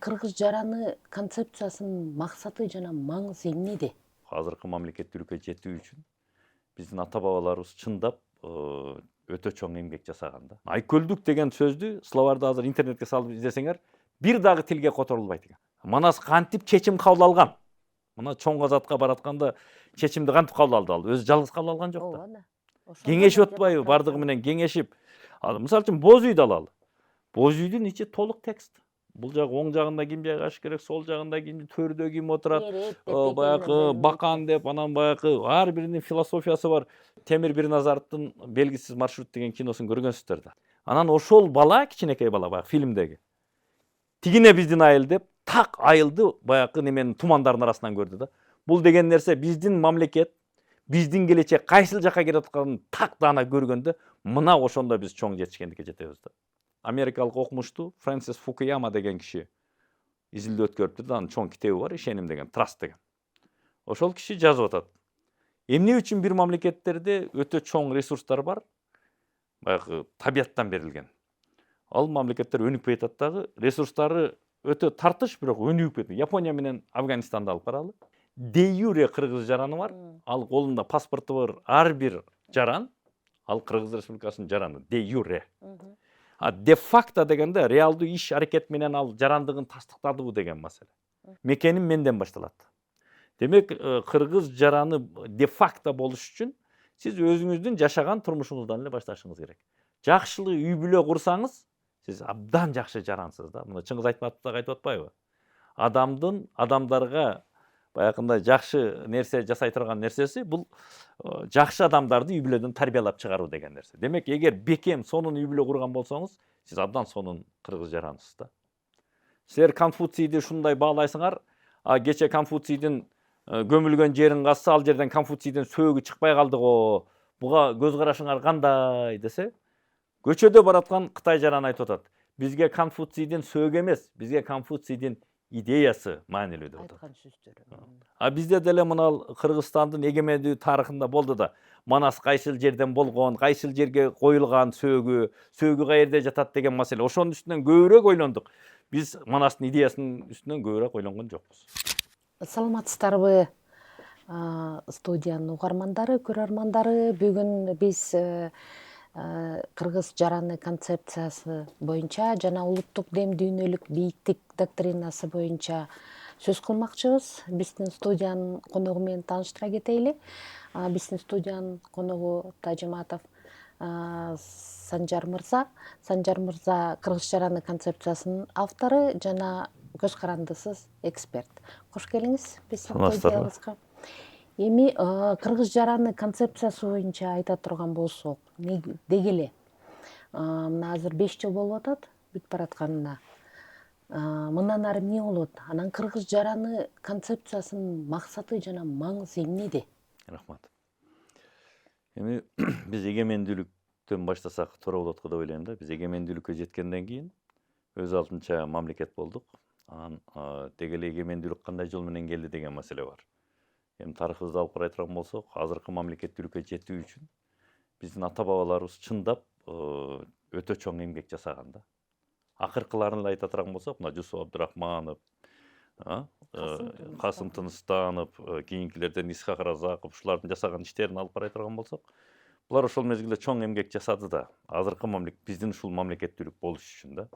кыргыз жараны концепциясынын максаты жана маңызы эмнеде? Азыркы мамлекеттүүлүккө жетүү үчүн биздин ата бабаларыбыз чындап өтө чоң эмгек жасаган да. Айкөлдүк деген сөздү словарды азыр интернетке салып издесеңер, бир дагы тилге которулбайт экен. Манас кантип чечим кабыл алган? Мына чоң азатка баратканда чечимди кантип кабыл алды ал? Өзү жалгыз кабыл алган жок да. Ооба. Кеңешип атпайбы? Бардыгы менен кеңешип. Мисалы үчүн боз үйдү алалы. Боз үйдүн ичи толук текст. Бул жагы оң жагында ким жайгаш керек, сол жагында ким, төрдө ким отурат, баягы бакан деп, анан баягы ар биринин философиясы бар. Темир Бирназаровдун Белгисиз маршрут деген киносун көргөнсүздөр да. Анан ошол бала, кичинекей бала баягы фильмдеги, тигине биздин айыл деп, так айылды баягы неменин тумандардын арасынан көрдү да. Бул деген нерсе биздин мамлекет, биздин келечек кайсыл жакка кетип атканын так даана көргөндө, мына ошондо биз чоң жетишкендикке жетебиз да. Америкалык окумуштуу Фрэнсис Фукуяма деген киши изилдөө өткөрүптүр да, анын чоң китеби бар, Ишеним деген, Траст деген. Ошол киши жазып атат. Эмне үчүн бир мамлекеттерде өтө чоң ресурстар бар, баягы табияттан берилген. Ал мамлекеттер өнүкпөй атат дагы, ресурстары өтө тартыш, бирок өнүгүп кетти. Япония менен Афганистанды алып каралы. Де юре кыргыз жараны бар, ал колунда паспорту бар ар бир жаран, ал Кыргыз Республикасынын жараны, де юре. А де факто дегенде реалдуу иш аракет менен ал жарандыгын тастыктадыбы деген маселе. Мекеним менден башталат. Демек, кыргыз жараны де факто болуш үчүн сиз өзүңүздүн жашаган турмушуңуздан эле башташыңыз керек. Жакшылы үй бүлө курсаңыз, сиз абдан жакшы жарансыз да. Мына Чыңгыз Айтматов да айтып атпайбы? Адамдарга баягындай жакшы нерсе жасай турган нерсеси бул жакшы адамдарды үй бүлөдөн тарбиялап чыгаруу деген нерсе. Демек, эгер бекем сонун үй бүлө курган болсоңуз, сиз абдан сонун кыргыз жарансыз да. Силер Конфуцийди ушундай баалайсыңар, кече Конфуцийдин көмүлгөн жерин казса, ал жерден Конфуцийдин сөөгү чыкпай калды го. Буга көз карашыңар кандай десе, көчөдө бараткан Кытай жараны айтып атат. Бизге Конфуцийдин сөөгү эмес, бизге Конфуцийдин идеясы маанилүү деп атат. Айткан сөздөрү. Бизде деле мына Кыргызстандын эгемендүү тарыхында болду да. Манас кайсыл жерден болгон, кайсыл жерге коюлган сөөгү каерде жатат деген маселе. Ошонун үстүнөн көбүрөөк ойлондук. Биз Манастын идеясынын үстүнөн көбүрөөк ойлонгон жокпуз. Саламатсыздарбы, студиянын угармандары, көрөрмандары. Бүгүн биз кыргыз жараны концепциясы боюнча жана улуттук дем дүйнөлүк бийиктик доктринасы боюнча сөз кылмакчыбыз. Биздин студиянын коногу менен тааныштыра кетейли. Биздин студиянын коногу Тажиматов Санжар мырза. Санжар мырза кыргыз жараны концепциясынын автору жана көз карандысыз эксперт. Кош келиңиз биздин студиябызга. Эми кыргыз жараны концепциясы боюнча айта турган болсок, деги эле мына азыр 5 жыл болуп атат бүтүп баратканына. Мындан ары эмне болот? Анан кыргыз жараны концепциясынын максаты жана маңызы эмнеде? Рахмат. Эми биз эгемендүүлүктөн баштасак туура болот го деп ойлойм да. Биз эгемендүүлүккө жеткенден кийин өз алдынча мамлекет болдук. Анан деги эле эгемендүүлүк кандай жол менен келди деген маселе бар. Эми тарыхыбызды алып карай турган болсок, азыркы мамлекеттүүлүккө жетүү үчүн биздин ата бабаларыбыз чындап өтө чоң эмгек жасаган да. Акыркыларын эле айта турган болсок, мына Жусуп Абдурахманов, Касым Тыныстанов, кийинкилерден Исхак Разаков, ушулардын жасаган иштерин алып карай турган болсок, булар ошол мезгилде чоң эмгек жасады да. Азыркы биздин ушул мамлекеттүүлүк болуш үчүн да.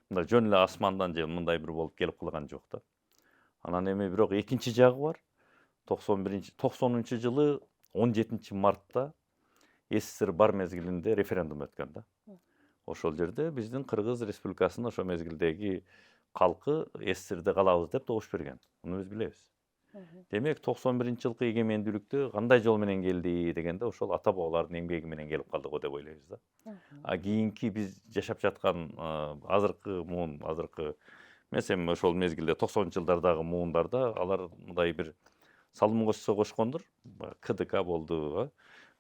Мында жөн эле асмандан же мындай бир болуп келип калган жок да. Анан эми бирок экинчи жагы бар. 90 жылы 17 мартта СССР бар мезгилинде референдум өткөн да. Ошол жерде биздин Кыргыз Республикасынын ошол мезгилдеги калкы СССРде калабыз деп добуш берген. Муну биз билебиз. Демек, 91 жылкы эгемендүүлүктө кандай жол менен келди дегенде, ошол ата бабалардын эмгеги менен келип калды го деп ойлойбуз да. Кийинки биз жашап жаткан азыркы эмес, эми ошол мезгилде 90-жылдардагы муундарда алар мындай бир салым кошсо кошкондур, КДК болду,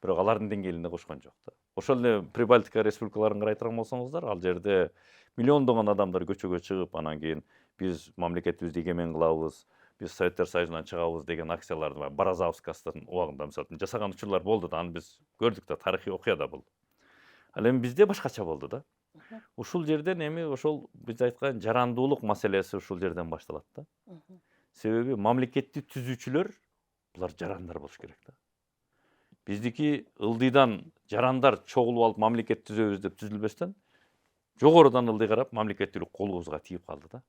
бирок алардын деңгээлинде кошкон жок да. Ошол эле Прибалтика республикаларын карай турган болсоңуздар, ал жерде миллиондогон адамдар көчөгө чыгып, анан кийин биз мамлекетибизди эgemen кылабыз, биз Советтер Союзунан чыгабыз деген акцияларды Баразавскастын убагында мисалы жасаган учурлар болду да, аны биз көрдүк да, тарыхый окуя да бул. Ал эми бизде башкача болду да. Ушул жерден эми ошол биз айткан жарандуулук маселеси ушул жерден башталат да. Себеби мамлекетти түзүүчүлөр булар жарандар болуш керек да. Биздики ылдыйдан жарандар чогулуп алып мамлекет түзөбүз деп түзүлбөстөн жогорудан ылдый карап мамлекеттүүлүк колубузга тийип калды да.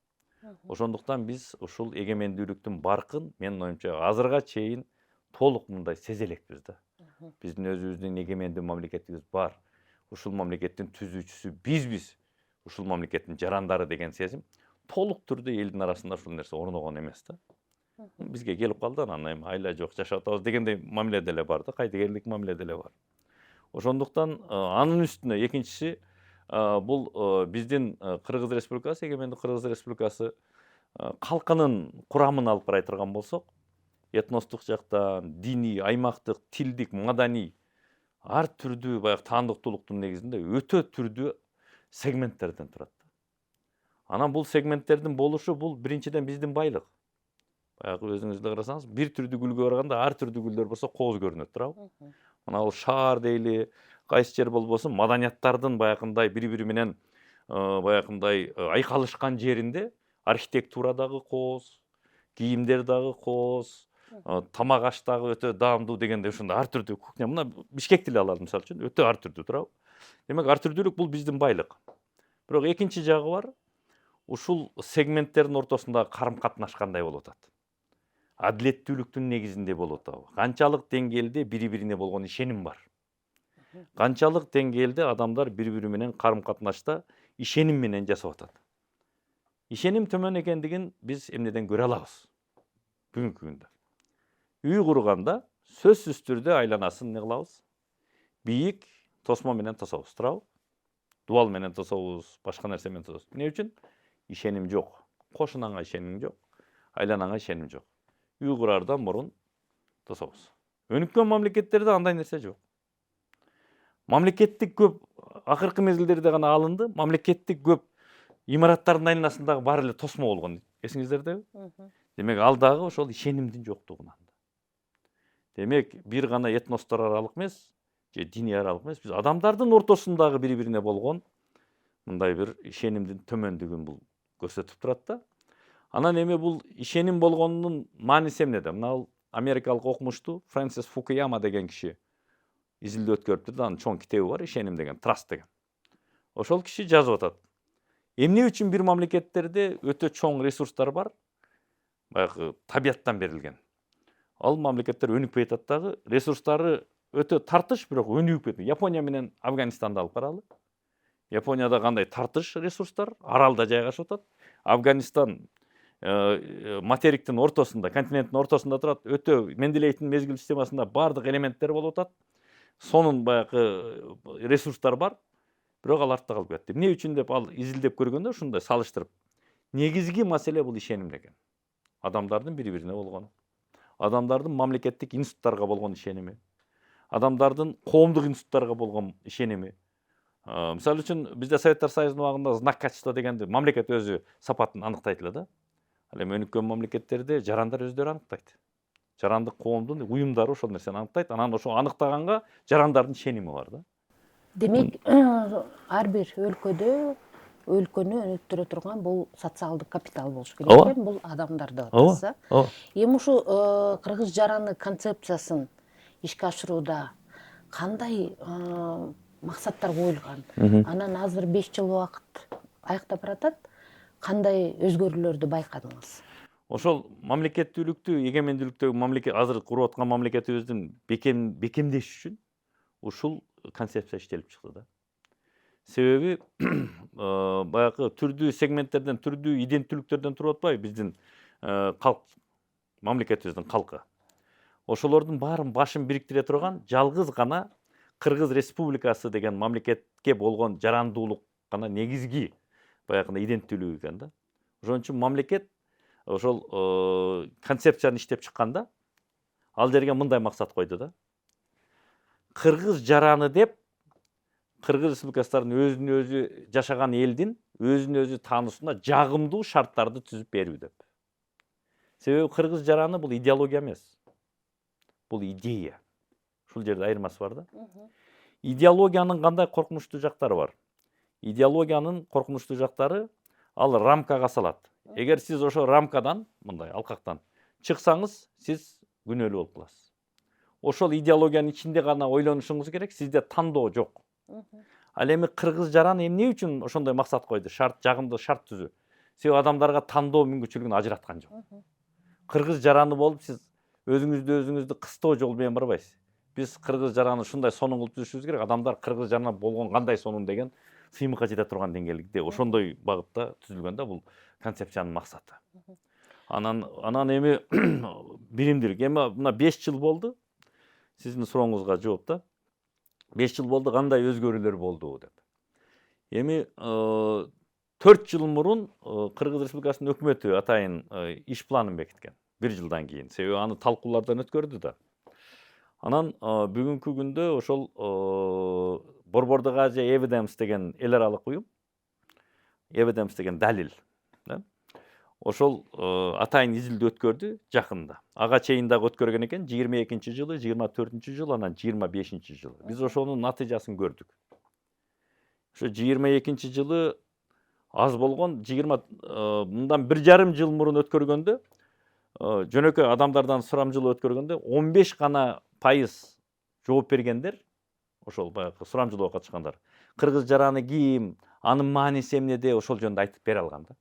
Ошондуктан биз ушул эгемендүүлүктүн баркын менин оюмча азырга чейин толук мындай сезе элекпиз да. Биздин өзүбүздүн эгемендүү мамлекетибиз бар. Ушул мамлекеттин түзүүчүсү бизбиз. Ушул мамлекеттин жарандары деген сезим толук түрдө элдин арасында ушул нерсе орногон эмес да. Бизге келип калды, анан эми айла жок жашап атабыз дегендей мамиле деле бар да, кайдыгерлик мамиле деле бар. Ошондуктан анын үстүнө экинчиси бул биздин Кыргыз Республикасы, эгемендүү Кыргыз Республикасы калкынын курамын алып карай турган болсок, этностук жактан, диний, аймактык, тилдик, маданий ар түрдүү баягы таандыктуулуктун негизинде өтө түрдүү сегменттерден турат. Анан бул сегменттердин болушу бул биринчиден биздин байлык. Баягы өзүңүз да карасаңыз, бир түрдүү гүлгө барганда ар түрдүү гүлдөр болсо кооз көрүнөт туурабы? Мына бул шаар дейли, кайсы жер болбосун маданияттардын баягындай бири-бири менен баягындай айкалышкан жеринде архитектура дагы кооз, кийимдер дагы кооз, тамак аш дагы өтө даамдуу дегендей ушундай ар түрдүү кухня. Мына Бишкекти эле алалы мисалы үчүн, өтө ар түрдүү туурабы? Демек ар түрдүүлүк бул биздин байлык. Бирок экинчи жагы бар. Ушул сегменттердин ортосундагы карым-катнаш кандай болуп атат? Адилеттүүлүктүн негизинде болуп атабы? Канчалык деңгээлде бири-бирине болгон ишеним бар? Канчалык деңгээлде адамдар бири-бири менен карым-катнашта ишеним менен жашап атат? Ишеним төмөн экендигин биз эмнеден көрө алабыз? Бүгүнкү күндө. Үй курганда сөзсүз түрдө айланасын эмне кылабыз? Бийик тосмо менен тособуз, туурабы? Дубал менен тособуз, башка нерсе менен тособуз. Эмне үчүн? Ишеним жок. Кошунаңа ишеним жок. Айланаңа ишеним жок. Үй курардан мурун тособуз. Өнүккөн мамлекеттерде андай нерсе жок. Мамлекеттик көп акыркы мезгилдерде гана алынды. Мамлекеттик көп имараттардын айланасындагы баары эле тосмо болгон. Эсиңиздердеби? Демек ал дагы ошол ишенимдин жоктугунан. Демек бир гана этностор аралык эмес, же диний аралык эмес, биз адамдардын ортосундагы бири-бирине болгон мындай бир ишенимдин төмөндүгүн бул көрсөтүп турат да. Анан эми бул ишеним болгонунун мааниси эмнеде? Мына америкалык окумуштуу Фрэнсис Фукуяма деген киши изилдөө өткөрүптүр да, анын чоң китеби бар, ишеним деген, Траст деген. Ошол киши жазып атат. Эмне үчүн бир мамлекеттерде өтө чоң ресурстар бар, баягы табияттан берилген. Ал мамлекеттер өнүкпөй атат дагы, ресурстары өтө тартыш, бирок өнүгүп кеткен. Япония менен Афганистанды алып каралы. Японияда кандай тартыш ресурстар, аралда жайгашып атат. Афганистан материктин ортосунда, континенттин ортосунда турат. Өтө Менделеевдин мезгил системасында бардык элементтер болуп атат. Сонун баягы ресурстар бар, бирок ал артта калып кетти. Эмне үчүн деп ал изилдеп көргөндө ушундай салыштырып. Негизги маселе бул ишеним деген. Адамдардын бири-бирине болгон, адамдардын мамлекеттик институттарга болгон ишеними, адамдардын коомдук институттарга болгон ишеними. Мисалы үчүн бизде Советтер Союзунун убагында знак качества дегенди мамлекет өзү сапатын аныктайт эле да. Ал эми өнүккөн мамлекеттерде жарандар өздөрү аныктайт. Жарандык коомдун уюмдары ошол нерсени аныктайт. Анан ошо аныктаганга жарандардын ишеними бар да. Демек, ар бир өлкөдө өлкөнү өнүктүрө турган бул социалдык капитал болуш керек экен, бул адамдар деп атасыз. Эми ушу кыргыз жараны концепциясын ишке ашырууда кандай максаттар коюлган? Анан азыр 5 жыл убакыт аяктап баратат. Кандай өзгөрүүлөрдү байкадыңыз? Ошол мамлекеттүүлүктү, эгемендүүлүктөгү мамлекет азыр куруп аткан мамлекетибиздин бекемдеш үчүн ушул концепция иштелип чыкты да. Себеби баягы түрдүү сегменттерден, түрдүү иденттүүлүктөрдөн туруп атпайбы биздин калк, мамлекетибиздин калкы. Ошолордун баарын башын бириктире турган жалгыз гана Кыргыз Республикасы деген мамлекетке болгон жарандуулук гана негизги баягы иденттүүлүк экен да. Ошон үчүн мамлекет ошол концепцияны иштеп чыкканда ал жерге мындай максат койду да. Кыргыз жараны деп Кыргыз Республикасынын өзүнө өзү жашаган элдин өзүнө өзү таануусуна жагымдуу шарттарды түзүп берүү деп. Себеби кыргыз жараны бул идеология эмес. Бул идея. Ушул жерде айырмасы бар да. Идеологиянын кандай коркунучтуу жактары бар? идеологиянын коркунучтуу жактары ал рамкага салат. Эгер сиз ошо рамкадан, мындай алкактан чыксаңыз, сиз күнөөлүү болуп каласыз. Ошол идеологиянын ичинде гана ойлонушуңуз керек, сизде тандоо жок. Ал эми кыргыз жаран эмне үчүн ошондой максат койду? Шарт, жагымдуу шарт түзүү. Себеби адамдарга тандоо мүмкүнчүлүгүн ажыраткан жок. Кыргыз жараны болуп сиз өзүңүздү кыстоо жол менен барбайсыз. Биз кыргыз жараны ушундай сонун кылып түзүшүбүз керек. Адамдар кыргыз жарана болгон кандай сонун деген сыймыкка жете турган деңгээлде ошондой багытта түзүлгөн да бул концепциянын максаты. Анан эми биримдилик. Эми мына 5 жыл болду. Сиздин сурооңузга жооп да. 5 жыл болду, кандай өзгөрүүлөр болду деп. Эми 4 жыл мурун Кыргыз Республикасынын өкмөтү атайын иш планын бекиткен. 1 жылдан кийин. Себеби аны талкуулардан өткөрдү да. Анан бүгүнкү күндө ошол Борбордук Азия Evidence деген эл аралык уюм, Evidence деген далил. Ошол атайын изилдөө өткөрдү жакында. Ага чейин дагы өткөргөн экен 22-жылы, 24-жылы, анан 25-жылы. Биз ошонун натыйжасын көрдүк. Ошо 22-жылы аз болгон 20 мындан 1,5 жыл мурун өткөргөндө жөнөкөй адамдардан сурамжылоо өткөргөндө 15% жооп бергендер, ошол баягы сурамжылоого катышкандар, кыргыз жараны ким, анын мааниси эмнеде ошол жөнүндө айтып бере алган да.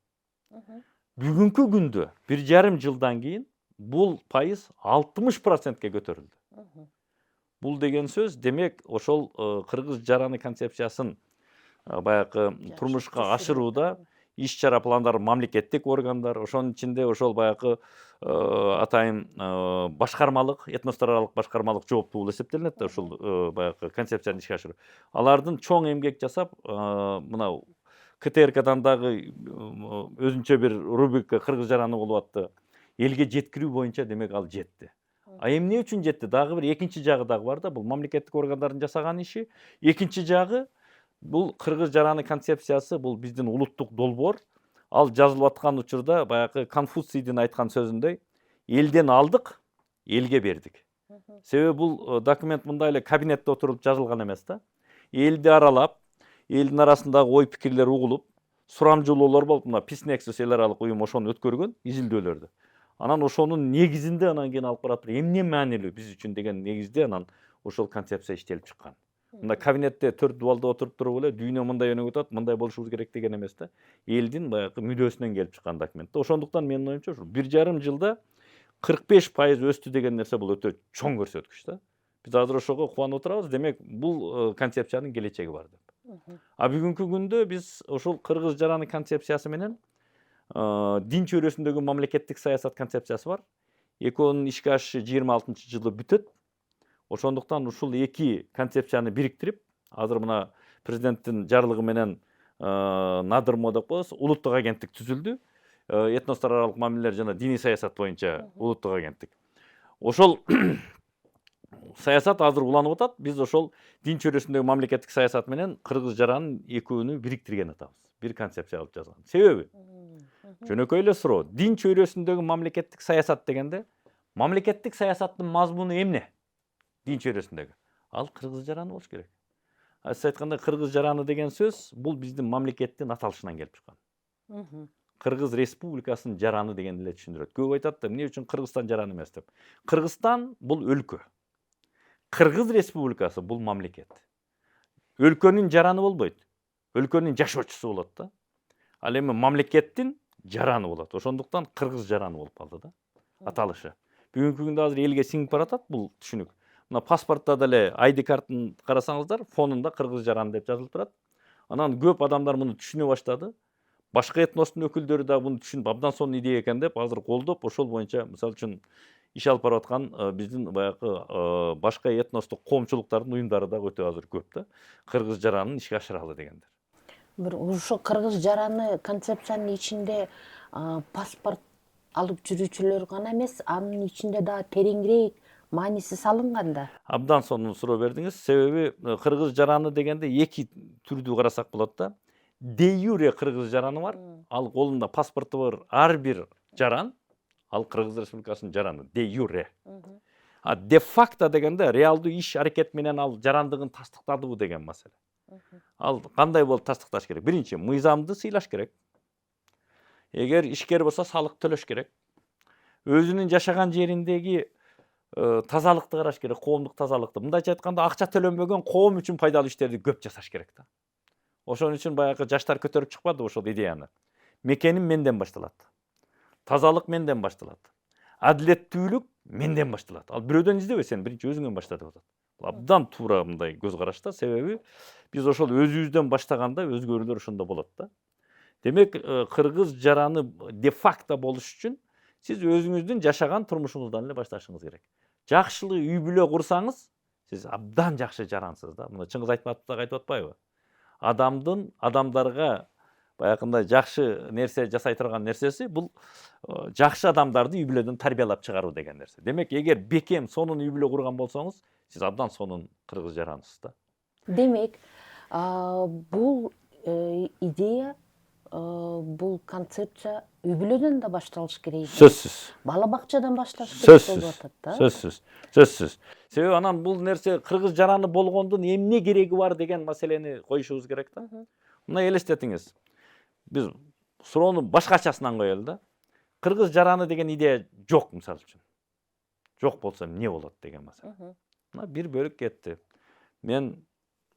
Бүгүнкү күндө 1,5 жылдан кийин бул пайыз 60%ке көтөрүлдү. Бул деген сөз, демек ошол кыргыз жараны концепциясын баягы турмушка ашырууда иш-чара пландар мамлекеттик органдар, ошонун ичинде ошол баягы атайын башкармалык, этностор аралык башкармалык жооптуу болуп эсептелинет да ушул баягы концепцияны ишке ашыруу. Алардын чоң эмгек жасап, мына КТРКдан дагы өзүнчө бир рубрика кыргыз жараны болуп атты. Элге жеткирүү боюнча демек ал жетти. А эмне үчүн жетти? Дагы бир экинчи жагы дагы бар да, бул мамлекеттик органдардын жасаган иши. Экинчи жагы бул кыргыз жараны концепциясы, бул биздин улуттук долбоор. Ал жазылып аткан учурда баягы Конфуцийдин айткан сөзүндөй, элден алдык, элге бердик. Себеби бул документ мындай эле кабинетте отуруп жазылган эмес да. Элди аралап, элдин арасындагы ой пикирлер угулуп, сурамжылоолор болуп, мына Peace Nexus эл аралык уюм ошону өткөргөн изилдөөлөрдү. Анан ошонун негизинде анан кийин алып баратып, эмне маанилүү биз үчүн деген негизде анан ошол концепция иштелип чыккан. Мында кабинетте 4 дубалда отуруп туруп эле дүйнө мындай өнүгүп атат, мындай болушубуз керек деген эмес да. Элдин баягы мүдөөсүнөн келип чыккан документ. Ошондуктан менин оюмча ушул 1,5 жылда 45% өстү деген нерсе бул өтө чоң көрсөткүч да. Биз азыр ошого кубанып отурабыз. Демек бул концепциянын келечеги бар деп. А бүгүнкү күндө биз ошол кыргыз жараны концепциясы менен дин чөйрөсүндөгү мамлекеттик саясат концепциясы бар. Экөөнүн ишке ашышы 26-жылы бүтөт. Ошондуктан ушул эки концепцияны бириктирип, азыр мына президенттин жарлыгы менен НАДРМО деп коебуз, улуттук агенттик түзүлдү. Этностор аралык мамилелер жана диний саясат боюнча улуттук агенттик. Ошол саясат азыр уланып атат. Биз ошол дин чөйрөсүндөгү мамлекеттик саясат менен кыргыз жаранын экөөнү бириктирген атабыз. Бир концепция кылып жазган. Себеби жөнөкөй эле суроо. Дин чөйрөсүндөгү мамлекеттик саясат дегенде, мамлекеттик саясаттын мазмуну эмне? Дин чөйрөсүндөгү. Ал кыргыз жараны болуш керек. Сиз айткандай кыргыз жараны деген сөз бул биздин мамлекеттин аталышынан келип чыккан. Кыргыз Республикасынын жараны деген эле түшүндүрөт. Көп айтат да, эмне үчүн Кыргызстан жараны эмес деп. Кыргызстан бул өлкө. Кыргыз Республикасы бул мамлекет. Өлкөнүн жараны болбойт. Өлкөнүн жашоочусу болот да. Ал эми мамлекеттин жараны болот. Ошондуктан кыргыз жараны болуп калды да. Аталышы. Бүгүнкү күндө азыр элге сиңип баратат бул түшүнүк. Мына паспортто деле ID картын карасаңыздар, фонунда кыргыз жараны деп жазылып турат. Анан көп адамдар муну түшүнө баштады. Башка этностун өкүлдөрү да муну түшүнүп, абдан сонун идея экен деп азыр колдоп, ошол боюнча мисалы үчүн иш алып барып аткан биздин баягы башка этностук коомчулуктардын уюмдары да өтө азыр көп да. Кыргыз жаранын ишке ашыралы дегендер. Бир ошо кыргыз жараны концепциянын ичинде паспорт алып жүрүүчүлөр гана эмес, анын ичинде дагы тереңирээк мааниси салынган да. Абдан сонун суроо бердиңиз. Себеби кыргыз жараны дегенде эки түрдүү карасак болот да. Де юре кыргыз жараны бар. Ал колунда паспорту бар ар бир жаран, ал Кыргыз Республикасынын жараны, де юре. А де факто дегенде реалдуу иш аракет менен ал жарандыгын тастыктадыбы деген маселе. Ал кандай болуп тастыкташ керек? Биринчи, мыйзамды сыйлаш керек. Эгер ишкер болсо салык төлөш керек. Өзүнүн жашаган жериндеги тазалыкты караш керек, коомдук тазалыкты. Мындайча айтканда, акча төлөнбөгөн коом үчүн пайдалуу иштерди көп жасаш керек да. Ошон үчүн баягы жаштар көтөрүп чыкпады ошол идеяны. Мекеним менден башталат. Тазалык менден башталат. Адилеттүүлүк менден башталат. Ал бирөөдөн издебе, сен биринчи өзүңөн башта деп атат. Бул абдан туура мындай көз карашта, себеби биз ошол өзүбүздөн баштаганда өзгөрүүлөр ошондо болот да. Демек, кыргыз жараны де факто болуш үчүн сиз өзүңүздүн жашаган турмушуңуздан эле башташыңыз керек. Жакшылы үй бүлө курсаңыз, сиз абдан жакшы жарансыз да. Мына Чыңгыз Айтматов да айтып атпайбы? Адамдарга баягындай жакшы нерсе жасай турган нерсеси бул жакшы адамдарды үй бүлөдөн тарбиялап чыгаруу деген нерсе. Демек, эгер бекем сонун үй бүлө курган болсоңуз, сиз абдан сонун кыргыз жарансыз да. Демек, бул идея, бул концепция үй бүлөдөн да башталыш керек. Сөзсүз. Бала бакчадан башташ керек болуп атат да. Сөзсүз. Себеби анан бул нерсе кыргыз жараны болгондун эмне кереги бар деген маселени коюшубуз керек да. Мына элестетиңиз. Биз суроону башкачасынан коелу да. Кыргыз жараны деген идея жок, мисалы үчүн. Жок болсо эмне болот деген маселе. Мына бир бөлүк кетти. Мен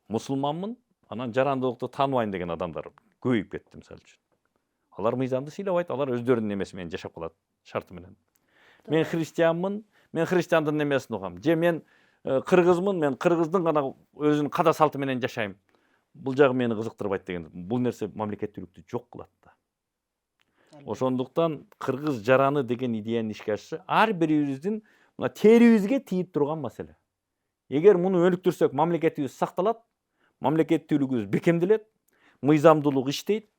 мусулманмын, анан жарандуулукту тааныбайм деген адамдар көбөйүп кетти, мисалы үчүн. Алар мыйзамды сыйлабайт, алар өздөрүнүн немеси менен жашап калат, шарты менен. Мен христианмын, мен христиандын немесин угам. Же мен кыргызмын, мен кыргыздын гана өзүнүн када салты менен жашайм. Бул жагы мени кызыктырбайт деген. Бул нерсе мамлекеттүүлүктү жок кылат да. Ошондуктан кыргыз жараны деген идеянын ишке ашышы ар бирибиздин мына терибизге тийип турган маселе. Эгер муну өнүктүрсөк, мамлекетибиз сакталат, мамлекеттүүлүгүбүз бекемделет, мыйзамдуулук иштейт,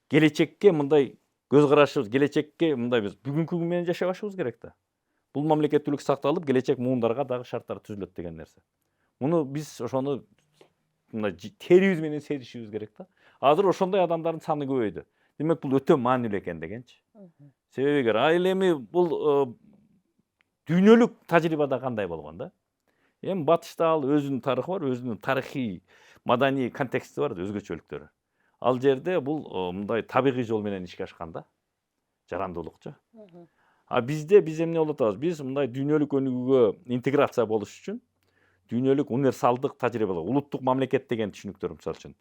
келечекке мындай көз карашыбыз, келечекке мындай биз бүгүнкү күн менен жашай башыбыз керек да. Бул мамлекеттүүлүк сакталып, келечек муундарга дагы шарттар түзүлөт деген нерсе. Муну биз ошону мына терибиз менен сезишибиз керек да. Азыр ошондой адамдардын саны көбөйдү. Демек, бул өтө маанилүү экен дегенчи. Себеби эгер ал эми бул дүйнөлүк тажрыйбада кандай болгон да? Эми батышта ал өзүнүн тарыхы бар, өзүнүн тарыхый, маданий контексти бар, өзгөчөлүктөрү. Ал жерде бул мындай табигый жол менен ишке ашкан да. Жарандуулукчу. А биз эмне болуп атабыз? Биз мындай дүйнөлүк өнүгүүгө интеграция болуш үчүн дүйнөлүк универсалдык тажрыйбалар, улуттук мамлекет деген түшүнүктөр, мисалы үчүн.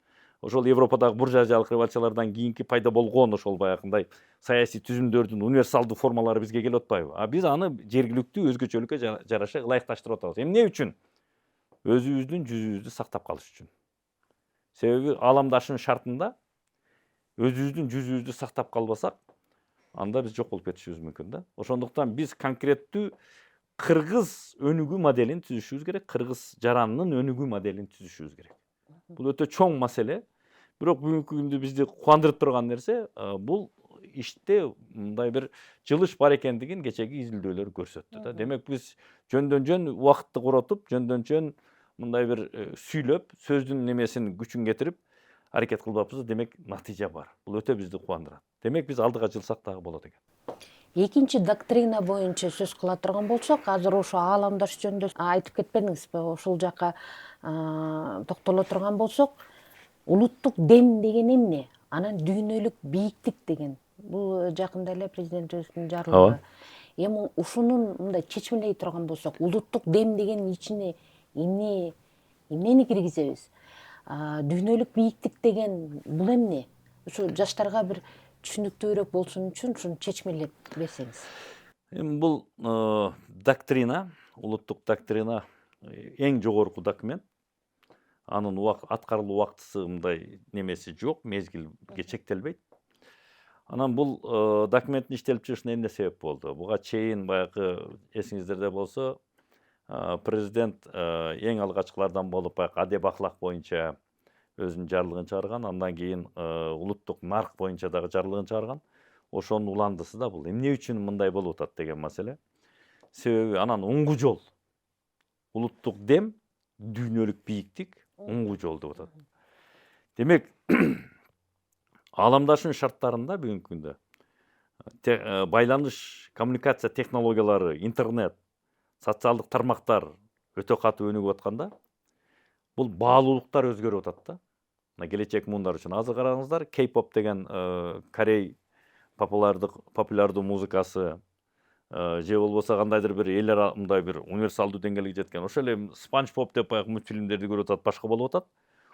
Ошол Европадагы буржуазиялык революциялардан кийинки пайда болгон ошол баягындай саясий түзүмдөрдүн универсалдуу формалары бизге келип атпайбы? А биз аны жергиликтүү өзгөчөлүккө жараша ылайыкташтырып атабыз. Эмне үчүн? Өзүбүздүн жүзүбүздү сактап калыш үчүн. Себеби ааламдашуун шартында өзүбүздүн жүзүбүздү сактап калбасак, анда биз жок болуп кетишибиз мүмкүн да. Ошондуктан биз конкреттүү кыргыз өнүгүү моделин түзүшүбүз керек, кыргыз жаранынын өнүгүү моделин түзүшүбүз керек. Бул өтө чоң маселе. Бирок бүгүнкү күндө бизди кубандырып турган нерсе, бул иште мындай бир жылыш бар экендигин кечеги изилдөөлөр көрсөттү да. Демек, биз жөн убакытты коротуп, жөн мындай бир сүйлөп, сөздүн немесин күчүн кетирип аракет кылбаппыз. Демек, натыйжа бар. Бул өтө бизди кубандырат. Демек, биз алдыга жылсак дагы болот экен. Экинчи доктрина боюнча сөз кыла турган болсок, азыр ошо ааламдаш жөнүндө айтып кетпедиңизби? Ошол жака токтоло турган болсок, улуттук дем деген эмне? Анан дүйнөлүк бийиктик деген. Бул жакында эле президентибиздин жарлыгы. Эми ушунун мындай чечмелей турган болсок, улуттук дем деген ичине эмнени киргизебиз? Дүйнөлүк бийиктик деген бул эмне? Ушу жаштарга бир түшүнүктүүрөөк болсун үчүн ушуну чечмелеп берсеңиз. Эми бул доктрина, улуттук доктрина эң жогорку документ. Анын аткарылуу убактысы мындай немеси жок, мезгилге чектелбейт. Анан бул документтин иштелип чыгышына эмне себеп болду? Буга чейин баягы эсиңиздерде болсо, президент эң алгачкылардан болуп баягы адеп ахлак боюнча өзүнүн жарлыгын чыгарган, андан кийин улуттук нарк боюнча дагы жарлыгын чыгарган. Ошонун уландысы да бул. Эмне үчүн мындай болуп атат деген маселе. Себеби анан оңгу жол. Улуттук дем, дүйнөлүк бийиктик, оңгу жол деп атат. Демек, ааламдашуун шарттарында бүгүнкү күндө байланыш, коммуникация технологиялары, интернет, социалдык тармактар өтө катуу өнүгүп атканда, бул баалуулуктар өзгөрүп атат да. мына келечек муундар үчүн азыр караңыздар, K-pop деген Корей популярдуу музыкасы же болбосо кандайдыр бир эл мындай бир универсалдуу деңгээлге жеткен. Ошол эле Спанч Pop деп баягы мультфильмдерди көрүп атат, башка болуп атат.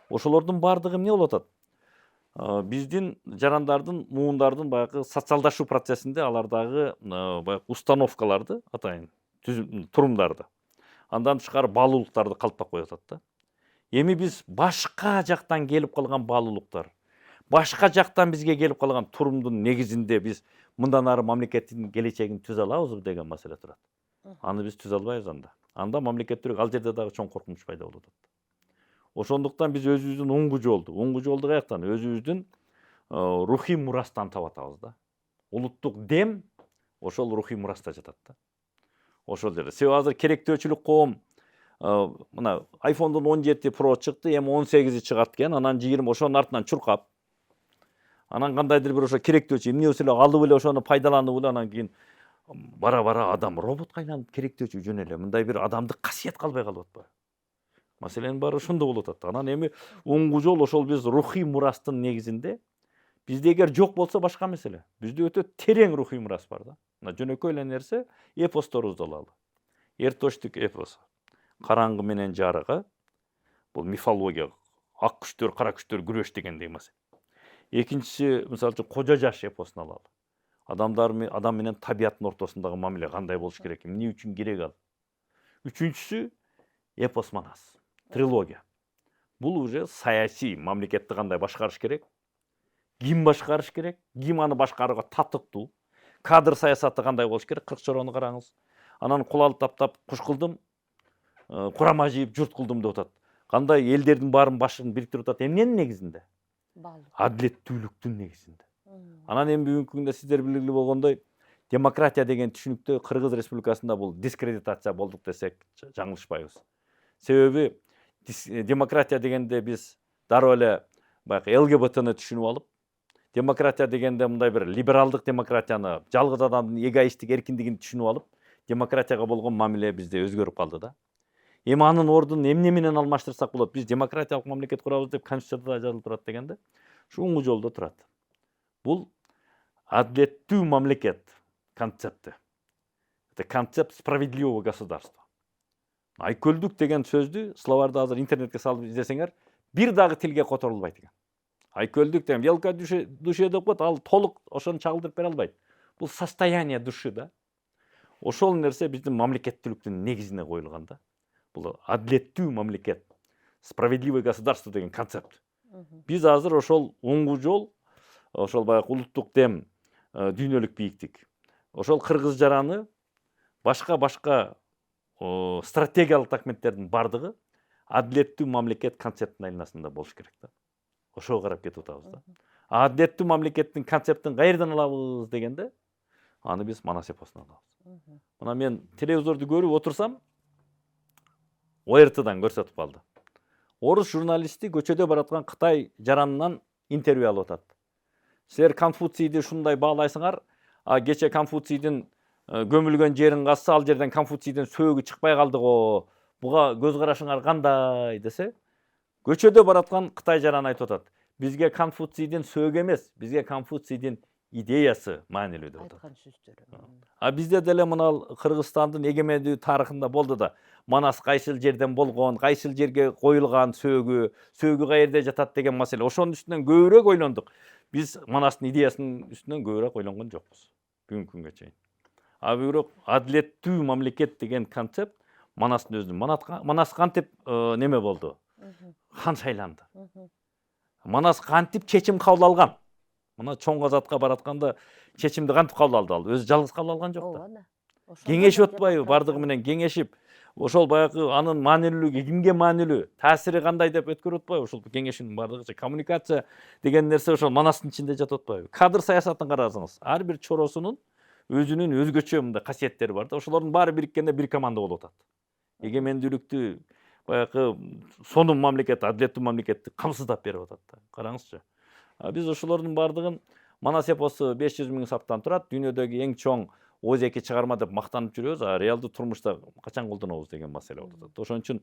Ошолордун баардыгы эмне болуп атат? Биздин жарандардын, муундардын баягы социалдашуу процессинде алардагы баягы установкаларды атайын, турумдарды, андан тышкары баалуулуктарды калыптап коюп атат да. Эми биз башка жактан келип калган баалуулуктар, башка жактан бизге келип калган турумдун негизинде биз мындан ары мамлекеттин келечегин түзө алабызбы деген маселе турат. Аны биз түзө албайбыз анда. Анда мамлекеттүүлүк ал жерде дагы чоң коркунуч пайда болуп атат. Ошондуктан биз өзүбүздүн оңгу жолду каяктан? Өзүбүздүн рухий мурастан табатабыз да. Улуттук дем ошол рухий мураста жатат да. Ошол жерде. Себеби азыр керектөөчүлүк коом мына iPhone'дун 17 Pro чыкты, эми 18 чыгат экен, анан 20 ошонун артынан чуркап, анан кандайдыр бир ошо керектөөчү эмнебесе эле алып эле ошону пайдаланып эле, анан кийин бара адам роботко айланып керектөөчү жөн эле. Мындай бир адамдык касиет калбай калып атпайбы? Маселенин баары ошондо болуп атат. Анан эми оңгу жол ошол биз рухий мурастын негизинде, бизде эгер жок болсо башка маселе. Бизде өтө терең рухий мурас бар да. Мына жөнөкөй эле нерсе эпосторубузду алалы. Эртоштук эпосу, караңгы менен жарыгы, бул мифология, ак күчтөр, кара күчтөр күрөш дегендей маселе. Экинчиси, мисалы үчүн Кожо жаш эпосун алалы. Адам менен табияттын ортосундагы мамиле кандай болуш керек, эмне үчүн керек ал. Үчүнчүсү эпос Манас, трилогия. Бул уже саясий, мамлекетти кандай башкарыш керек, ким башкарыш керек, ким аны башкарууга татыктуу, кадр саясаты кандай болуш керек, Кырк чорону караңыз. Анан кулал таптап, куш кылдым, курама жийип, журт кылдым деп атат. Кандай элдердин баарын башын бириктирип атат, эмненин негизинде? Адилеттүүлүктүн негизинде. Анан эми бүгүнкү күндө сиздер билгилүү болгондой, демократия деген түшүнүктө Кыргыз Республикасында бул дискредитация болдук десек жаңылышпайбыз. Себеби демократия дегенде биз дароо эле баягы ЛГБТны түшүнүп алып, демократия дегенде мындай бир либералдык демократияны, жалгыз адамдын эгоисттик эркиндигин түшүнүп алып, демократияга болгон мамиле бизде өзгөрүп калды да. Эми анын ордун эмне менен алмаштырсак болот? Биз демократиялык мамлекет курабыз деп Конституцияда жазылып турат дегенде, ушу оңгу жолдо турат. Бул адилеттүү мамлекет концепти. Это концепт справедливого государства. Айкөлдүк деген сөздү словарды азыр интернетке салып издесеңер, бир дагы тилге которулбайт экен. Айкөлдүк деген велка душе деп коет, ал толук ошону чагылдырып бере албайт. Бул состояние души да. Ошол нерсе биздин мамлекеттүүлүктүн негизине коюлган да. Бул адилеттүү мамлекет, справедливое государство деген концепт. Биз азыр ошол оңгу жол, ошол баягы улуттук дем, дүйнөлүк бийиктик. Ошол кыргыз жараны башка стратегиялык документтердин бардыгы адилеттүү мамлекет концептинин айланасында болуш керек да. Ошого карап кетип атабыз да. Адилеттүү мамлекеттин концептин каерден алабыз дегенде, аны биз Манас эпосунан алабыз. Мына мен телевизорду көрүп отурсам, ОРТдан көрсөтүп калды. Орус журналисти көчөдө бараткан Кытай жаранынан интервью алып атат. Силер Конфуцийди ушундай баалайсыңар, кече Конфуцийдин көмүлгөн жерин казса, ал жерден Конфуцийдин сөөгү чыкпай калды го. Буга көз карашыңар кандай десе, көчөдө бараткан Кытай жараны айтып атат. Бизге Конфуцийдин сөөгү эмес, бизге Конфуцийдин идеясы маанилүү деп атат. Айткан сөздөрү. Бизде деле мына Кыргызстандын эгемендүү тарыхында болду да. Манас кайсыл жерден болгон, кайсыл жерге коюлган сөөгү каерде жатат деген маселе. Ошонун үстүнөн көбүрөөк ойлондук. Биз Манастын идеясынын үстүнөн көбүрөөк ойлонгон жокпуз бүгүнкү күнгө чейин. Бирок адилеттүү мамлекет деген концепт Манастын өзүнүн. Манас кантип неме болду? Хан шайланды. Манас кантип чечим кабыл алган? Мына чоң казатка баратканда чечимди кантип кабыл алды ал? Өзү жалгыз кабыл алган жок да. Кеңешип атпайбы? Бардыгы менен кеңешип, ошол баягы анын маанилүүлүгү кимге маанилүү, таасири кандай деп өткөрүп атпайбы? Ошол кеңешинин бардыгыча коммуникация деген нерсе ошол Манастын ичинде жатып атпайбы? Кадр саясатын карасаңыз, ар бир чоросунун өзүнүн өзгөчө мындай касиеттери бар да. Ошолордун баары бириккенде бир команда болуп атат. Эгемендүүлүктү баягы сонун мамлекет, адилеттүү мамлекетти камсыздап берип атат да. Караңызчы. Биз ошолордун бардыгын Манас эпосу 500 000 саптан турат. Дүйнөдөгү эң чоң озеки чыгарма деп мактанып жүрөбүз, а реалдуу турмушта качан колдонобуз деген маселе болуп атат. Ошон үчүн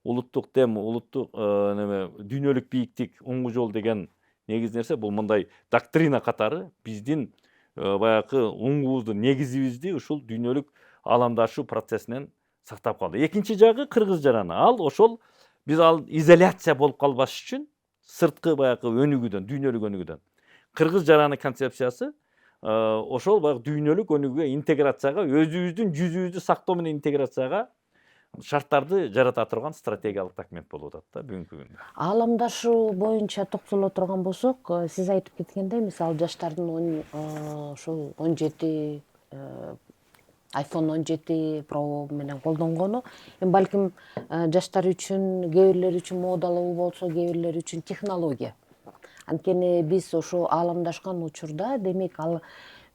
улуттук дем, улуттук неме дүйнөлүк бийиктик, оңгу жол деген негиз нерсе бул мындай доктрина катары биздин баягы оңгубузду, негизибизди ушул дүйнөлүк ааламдашуу процессинен сактап калды. Экинчи жагы кыргыз жараны. Ошол биз изоляция болуп калбаш үчүн сырткы баягы өнүгүүдөн, дүйнөлүк өнүгүүдөн кыргыз жараны концепциясы ошол баягы дүйнөлүк өнүгүүгө, интеграцияга, өзүбүздүн жүзүбүздү сактоо менен интеграцияга шарттарды жарата турган стратегиялык документ болуп атат да бүгүнкү күндө. Ааламдашуу боюнча токтоло турган болсок, сиз айтып кеткендей, мисалы жаштардын ошол 17 iPhone 17 Pro менен колдонгону балким жаштар үчүн, кээ бирлер үчүн модалуу болсо, кээ бирлер үчүн технология. Анткени биз ошо ааламдашкан учурда, демек ал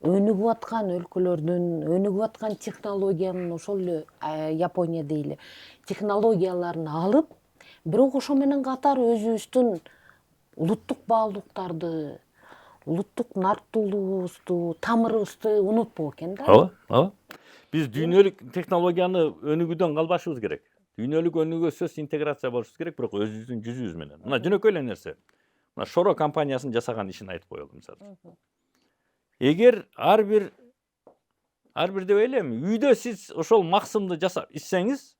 өнүгүп аткан өлкөлөрдүн, өнүгүп аткан технологиянын, ошол эле Япония дейли, технологияларын алып, бирок ошо менен катар өзүбүздүн улуттук баалуулуктарды, улуттук нартуулугубузду, тамырыбызды унутпоо экен да. Ооба. Биз дүйнөлүк технологияны өнүгүүдөн калбашыбыз керек. Дүйнөлүк өнүгүүгө сөзсүз интеграция болушубуз керек, бирок өзүбүздүн жүзүбүз менен. Мына жөнөкөй эле нерсе. Мына Шоро компаниясынын жасаган ишин айтып коелу мисалы. Эгер ар бир деп элем, үйдө сиз ошол максымды жасап ичсеңиз,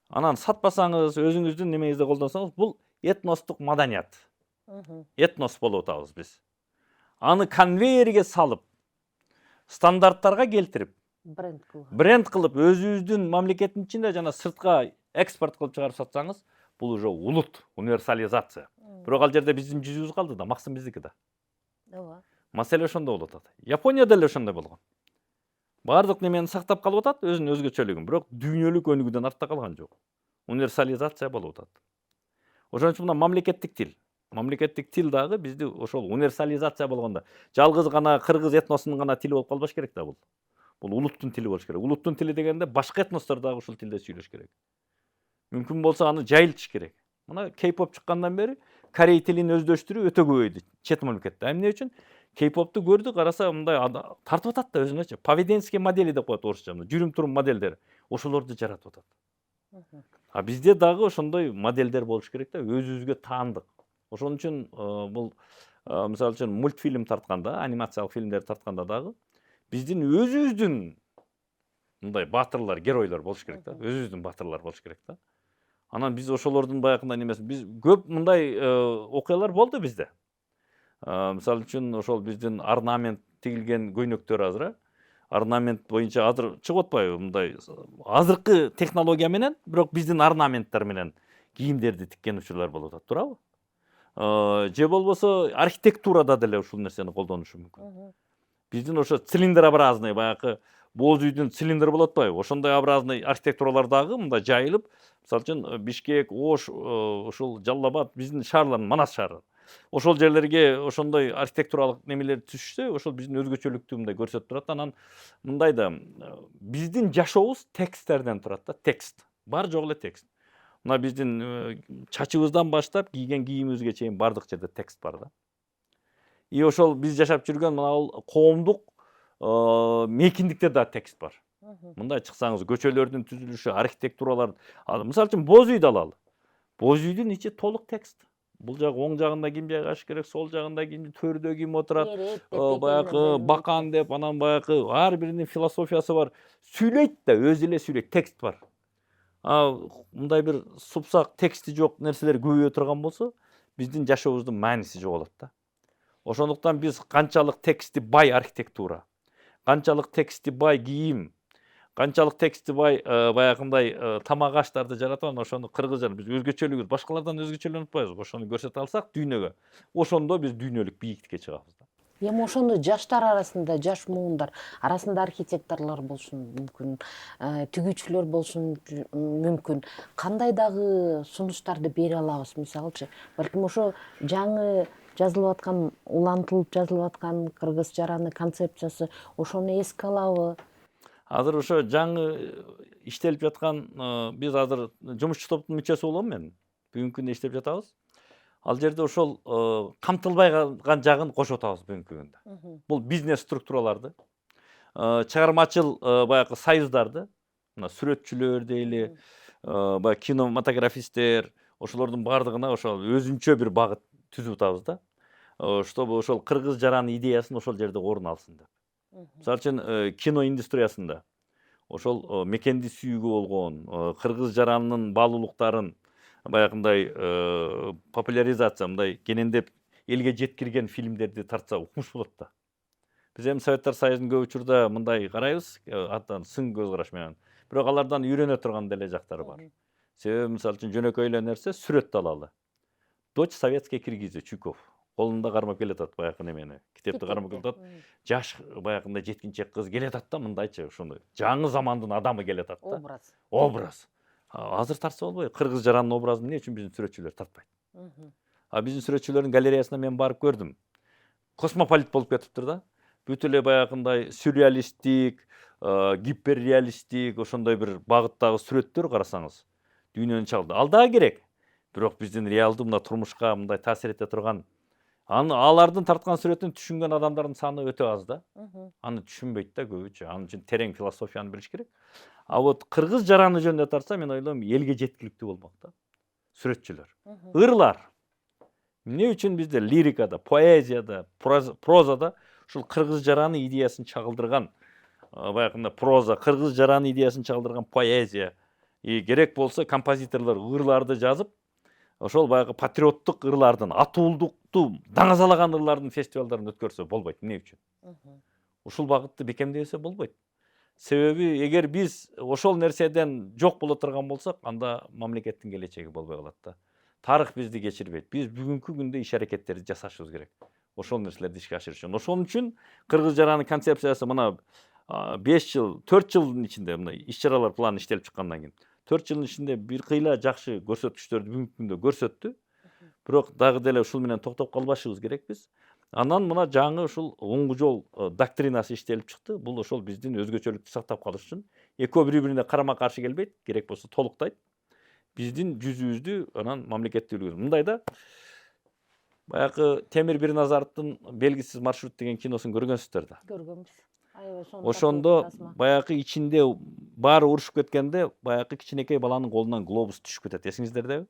анан сатпасаңыз, өзүңүздүн немеңизде колдонсоңуз, бул этностук маданият. Этнос болуп атабыз биз. Аны конвейерге салып, стандарттарга келтирип, бренд кылып, өзүбүздүн мамлекеттин ичинде жана сыртка экспорт кылып чыгарып сатсаңыз, бул уже улут, универсализация. Бирок ал жерде биздин жүзүбүз калды да, максым биздики да. Ооба. Маселе ошондо болуп атат. Японияда эле ошондой болгон. Баардык немени сактап калып атат, өзүнүн өзгөчөлүгүн, бирок дүйнөлүк өнүгүүдөн артта калган жок. Универсализация болуп атат. Ошон үчүн мына мамлекеттик тил дагы бизди ошол универсализация болгондо, жалгыз гана кыргыз этносунун гана тили болуп калбаш керек да бул. Бул улуттун тили болуш керек. Улуттун тили дегенде башка этностор дагы ушул тилде сүйлөш керек. Мүмкүн болсо аны жайылтыш керек. Мына K-pop чыккандан бери корей тилин өздөштүрүү өтө көбөйдү чет мамлекетте. Эмне үчүн? K-pop'ту көрдү, караса мындай тартып атат да өзүнөчү. Поведенческие модели деп коет орусча, жүрүм турум модельдери. Ошолорду жаратып атат. А бизде дагы ошондой модельдер болуш керек да, өзүбүзгө таандык. Ошон үчүн бул мисалы үчүн мультфильм тартканда, анимациялык фильмдер тартканда дагы биздин өзүбүздүн мындай батырлар, геройлор болуш керек да. Өзүбүздүн батырлар болуш керек да. Анан биз ошолордун баягындай немесин, биз көп мындай окуялар болду бизде. Мисалы үчүн ошол биздин орнамент тигилген көйнөктөр азыр, орнамент боюнча азыр чыгып атпайбы мындай азыркы технология менен, бирок биздин орнаменттер менен кийимдерди тиккен учурлар болуп атат, туурабы? Же болбосо архитектурада деле ушул нерсени колдонушу мүмкүн. Биздин ошо цилиндрообразный баягы боз үйдүн цилиндр болот атпайбы? Ошондой образный архитектуралар дагы мындай жайылып, мисалы үчүн Бишкек, Ош, ушул Жалал Абад, биздин шаарлар, Манас шаары. Ошол жерлерге ошондой архитектуралык немелер түшсө, ошол биздин өзгөчөлүктү мындай көрсөтүп турат. Анан мындай да биздин жашообуз тексттерден турат да, текст. Бар жок эле текст. Мына биздин чачыбыздан баштап кийген кийимибизге чейин бардык жерде текст бар да. И ошол биз жашап жүргөн мына коомдук мейкиндикте да текст бар. Мындай чыксаңыз, көчөлөрдүн түзүлүшү, архитектуралар, мисалы үчүн боз үйдү алалы. Боз үйдүн ичи толук текст. Бул жак оң жагында ким жайгаш керек, сол жагында ким, төрдө ким отурат, баягы бакан деп, анан баягы ар биринин философиясы бар. Сүйлөйт да, өзү эле сүйлөйт, текст бар. Мындай бир супсак тексти жок нерселер көбөйө турган болсо, биздин жашообуздун мааниси жоголот да. Ошондуктан биз канчалык тексти бай архитектура, канчалык тексти бай кийим, канчалык тексти бай баягындай тамак аштарды жаратып, ошону кыргыз жер, биз өзгөчөлүгүбүз, башкалардан өзгөчөлөнүп атпайбызбы? Ошону көрсөтө алсак дүйнөгө, ошондо биз дүйнөлүк бийиктикке чыгабыз да. Эми ошону жаштар арасында, жаш муундар арасында архитекторлор болушун мүмкүн, түгүүчүлөр болушун мүмкүн. Кандай дагы сунуштарды бере алабыз, мисалычы? Балким ошо жаңы жазылып аткан, улантылып жазылып аткан кыргыз жараны концепциясы, ошону эске алабы? Азыр ошо жаңы иштелип жаткан, биз азыр жумушчу топтун мүчөсү болом мен. Бүгүнкү күндө иштеп жатабыз. Ал жерде ошол камтылбай калган жагын кошуп атабыз бүгүнкү күндө. Бул бизнес структураларды, чыгармачыл баягы союздарды, мына сүрөтчүлөр дейли, баягы кинематографисттер, ошолордун баардыгына ошол өзүнчө бир багыт түзүп атабыз да. Чтобы ошол кыргыз жараны идеясын ошол жерде орун алсын деп. Мисалы үчүн кино индустриясында ошол мекенди сүйүүгө болгон кыргыз жаранынын баалуулуктарын баягындай популяризация, мындай кенендеп элге жеткирген фильмдерди тартса укмуш болот да. Биз эми Советтер Союзунун көп учурда мындай карайбыз, атан сын көз караш менен. Бирок алардан үйрөнө турган деле жактары бар. Себеби мисалы үчүн жөнөкөй эле нерсе сүрөттү алалы. Дочь советский киргизы Чуйков колунда кармап келатат баягы немени, китепти кармап келатат. Жаш баягындай жеткинчек кыз келатат да, мындайчы ошондой жаңы замандын адамы келатат да. Образ. Азыр тартса болбойбу? Кыргыз жаранынын образын эмне үчүн биздин сүрөтчүлөр тартпайт? Биздин сүрөтчүлөрдүн галереясына мен барып көрдүм. Космополит болуп кетиптир да. Бүт эле баягындай сюрреалисттик, гиперреалисттик ошондой бир багыттагы сүрөттөр карасаңыз, дүйнөнүн чалды. Ал дагы керек. Бирок биздин реалдуу мына турмушка мындай таасир эте турган, алардын тарткан сүрөтүн түшүнгөн адамдардын саны өтө аз да. Аны түшүнбөйт да көбүчө. Аны үчүн терең философияны билиш керек. Вот кыргыз жараны жөнүндө тартса, мен ойлойм элге жеткиликтүү болмок да. Сүрөтчүлөр, ырлар. Эмне үчүн бизде лирикада, поэзияда, прозада ушул кыргыз жараны идеясын чагылдырган баягында проза, кыргыз жараны идеясын чагылдырган поэзия, керек болсо композиторлор ырларды жазып, ошол баягы патриоттук ырлардын, атуулдукту даңазалаган ырлардын фестивалдарын өткөрсө болбойт. Эмне үчүн? Ушул багытты бекемдебесе болбойт. Себеби эгер биз ошол нерседен жок боло турган болсок, анда мамлекеттин келечеги болбой калат да. Тарых бизди кечирбейт. Биз бүгүнкү күндө иш аракеттерди жасашыбыз керек. Ошол нерселерди ишке ашырыш үчүн. Ошон үчүн кыргыз жараны концепциясы мына 5 жыл, 4 жылдын ичинде мына иш-чаралар планы иштелип чыккандан кийин 4 жылдын ичинде бир кыйла жакшы көрсөткүчтөрдү бүгүнкү күндө көрсөттү. Бирок дагы деле ушул менен токтоп калбашыбыз керекпиз. Анан мына жаңы ушул оңгу жол доктринасы иштелип чыкты. Бул ошол биздин өзгөчөлүктү сактап калыш үчүн экөө бири-бирине карама-каршы келбейт, керек болсо толуктайт. Биздин жүзүбүздү анан мамлекеттүүлүгү. Мындай да, баягы Темир Бирназаровдун Белгисиз маршрут деген киносун көргөнсүздөр да. Көргөнбүз. Ошондо баягы ичинде баары урушуп кеткенде, баягы кичинекей баланын колунан глобус түшүп кетет. Эсиңиздердеби?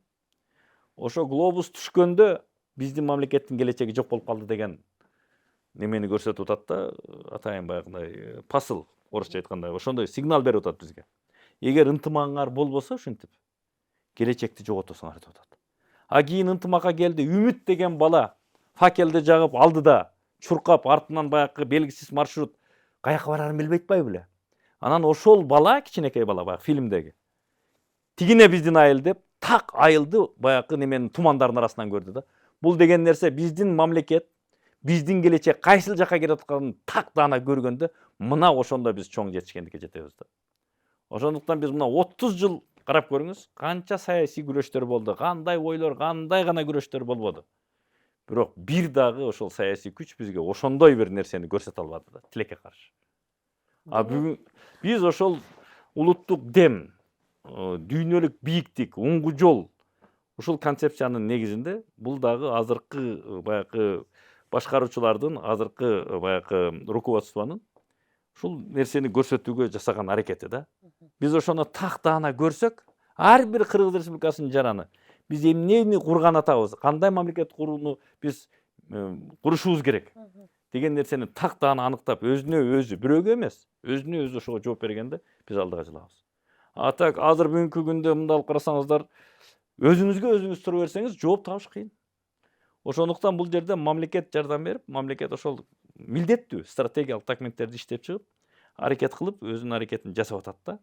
Ошо глобус түшкөндө биздин мамлекеттин келечеги жок болуп калды деген немени көрсөтүп атат да, атайын баягындай посыл, орусча айтканда, ошондой сигнал берип атат бизге. Эгер ынтымагыңар болбосо ушинтип келечекти жоготосуңар деп атат. Кийин ынтымакка келди, Үмүт деген бала факелди жагып алдыда, чуркап, артынан баягы белгисиз маршрут каяка барарын билбей атпайбы беле? Анан ошол бала, кичинекей бала баягы фильмдеги, тигине биздин айыл деп, так айылды баягы неменин тумандардын арасынан көрдү да. Бул деген нерсе биздин мамлекет, биздин келечек кайсыл жакка кетип атканын так даана көргөндө, мына ошондо биз чоң жетишкендикке жетебиз да. Ошондуктан биз мына 30 жыл карап көрүңүз, канча саясий күрөштөр болду, кандай ойлор, кандай гана күрөштөр болбоду. Бирок бир дагы ошол саясий күч бизге ошондой бир нерсени көрсөтө албады да, тилекке каршы. Бүгүн биз ошол улуттук дем, дүйнөлүк бийиктик, оңгу жол, ушул концепциянын негизинде бул дагы азыркы баягы башкаруучулардын, азыркы баягы руководствонун ушул нерсени көрсөтүүгө жасаган аракети да. Биз ошону так даана көрсөк, ар бир Кыргыз Республикасынын жараны биз эмнени курган атабыз, кандай мамлекет курууну биз курушубуз керек деген нерсени так даана аныктап, өзүнө өзү, бирөөгө эмес, өзүнө өзү ошого жооп бергенде биз алдыга жылабыз. Так азыр бүгүнкү күндө мындай алып карасаңыздар, өзүңүзгө өзүңүз туруп берсеңиз жооп табыш кыйын. Ошондуктан бул жерде мамлекет жардам берип, мамлекет ошол милдеттүү стратегиялык документтерди иштеп чыгып, аракет кылып, өзүнүн аракетин жасап атат да.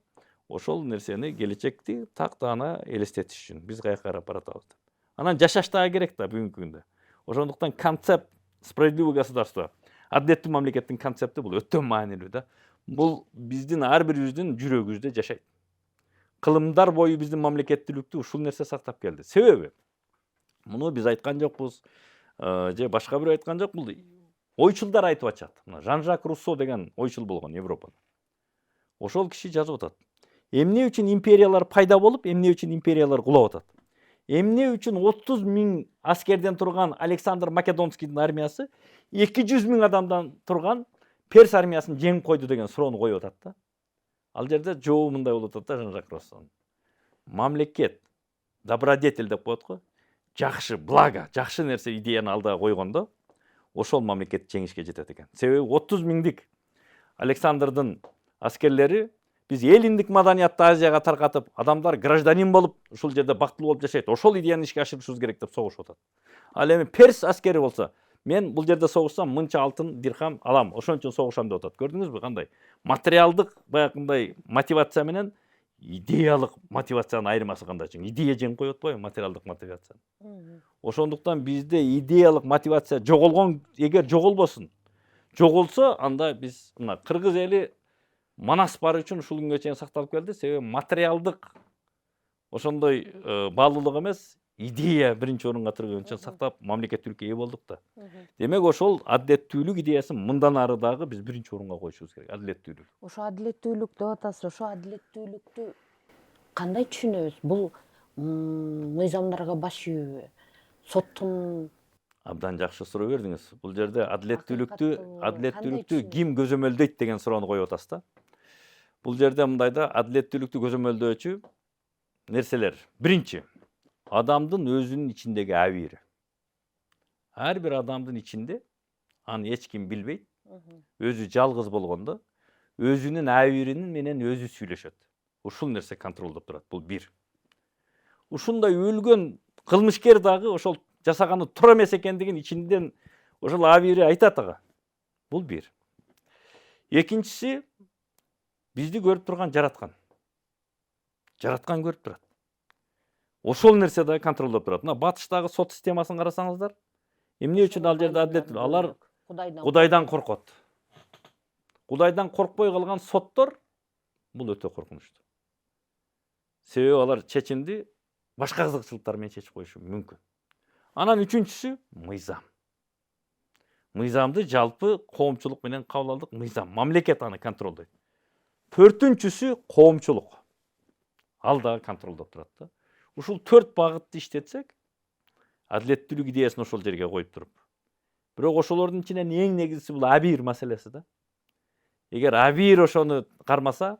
Ошол нерсени келечекти так даана элестетиш үчүн биз каяка карап баратабыз деп. Анан жашаш дагы керек да бүгүнкү күндө. Ошондуктан концепт справедливое государство, адилеттүү мамлекеттин концепти бул өтө маанилүү да. Бул биздин ар бирибиздин жүрөгүбүздө жашайт. Кылымдар бою биздин мамлекеттүүлүктү ушул нерсе сактап келди. Себеби муну биз айткан жокпуз, же башка бирөө айткан жок, бул ойчулдар айтып атышат. Мына Жан-Жак Руссо деген ойчул болгон Европада. Ошол киши жазып атат. Эмне үчүн империялар пайда болуп, эмне үчүн империялар кулап атат? Эмне үчүн 30 000 аскерден турган Александр Македонскийдин армиясы 200 000 адамдан турган Перс армиясын жеңип койду деген суроону коюп атат да. Ал жерде жообу мындай болуп атат да, Жан-Жак Руссоның. Мамлекет, добродетель деп коет го. Жакшы, благо, жакшы нерсе идеяны алдыга койгондо, ошол мамлекет жеңишке жетет экен. Себеби 30 миңдик Александрдын аскерлери биз элиндик маданиятты Азияга таркатып, адамдар гражданин болуп, ушул жерде бактылуу болуп жашайт. Ошол идеяны ишке ашырышыбыз керек деп согушуп атат. Ал эми Перс аскери болсо, мен бул жерде согушсам мынча алтын дирхам алам, ошон үчүн согушам деп атат. Көрдүңүзбү кандай? Материалдык баягындай мотивация менен идеялык мотивациянын айырмасы кандай чың? Идея жеңип коюп атпайбы материалдык мотивацияны? Ошондуктан бизде идеялык мотивация жоголгон, эгер жоголбосун. Жоголсо, анда биз мына кыргыз эли Манас бары үчүн ушул күнгө чейин сакталып келди. Себеби материалдык ошондой баалуулук эмес, идея биринчи орунга турган үчүн сактап мамлекеттүүлүккө ээ болдук да. Демек ошол адилеттүүлүк идеясын мындан ары дагы биз биринчи орунга коюшубуз керек. Адилеттүүлүк. Ошо адилеттүүлүк деп атасыз. Ошо адилеттүүлүктү кандай түшүнөбүз? Бул мыйзамдарга баш ийүүбү? Соттун Абдан жакшы суроо бердиңиз. Бул жерде адилеттүүлүктү кандай ким көзөмөлдөйт деген суроону коюп атасыз да. Бул жерде мындай да, адилеттүүлүктү көзөмөлдөөчү нерселер. Биринчи, адамдын өзүнүн ичиндеги абийири. Ар бир адамдын ичинде, аны эч ким билбейт, өзү жалгыз болгондо, өзүнүн абийиринин менен өзү сүйлөшөт. Ушул нерсе контролдоп турат. Бул бир. Ушундай өлгөн кылмышкер дагы ошол жасаганы туура эмес экендигин ичинден ошол абийири айтат ага. Бул бир. Экинчиси, бизди көрүп турган жараткан. Жараткан көрүп турат. Ошол нерсе да контролдоп турат. Мына батыштагы сот системасын карасаңыздар, эмне үчүн ал жерде адилеттүү? Алар Кудайдан коркот. Кудайдан коркпой калган соттор бул өтө коркунучтуу. Себеби алар чечимди башка кызыкчылыктар менен чечип коюшу мүмкүн. Анан үчүнчүсү мыйзам. Мыйзамды жалпы коомчулук менен кабыл алдык, мыйзам, мамлекет аны контролдойт. Төртүнчүсү коомчулук. Ал дагы контролдоп турат да. Ушул 4 багытты иштетсек, адилеттүүлүк идеясын ошол жерге коюп туруп. Бирок ошолордун ичинен эң негизгиси бул абийир маселеси да. Эгер абийир ошону кармаса,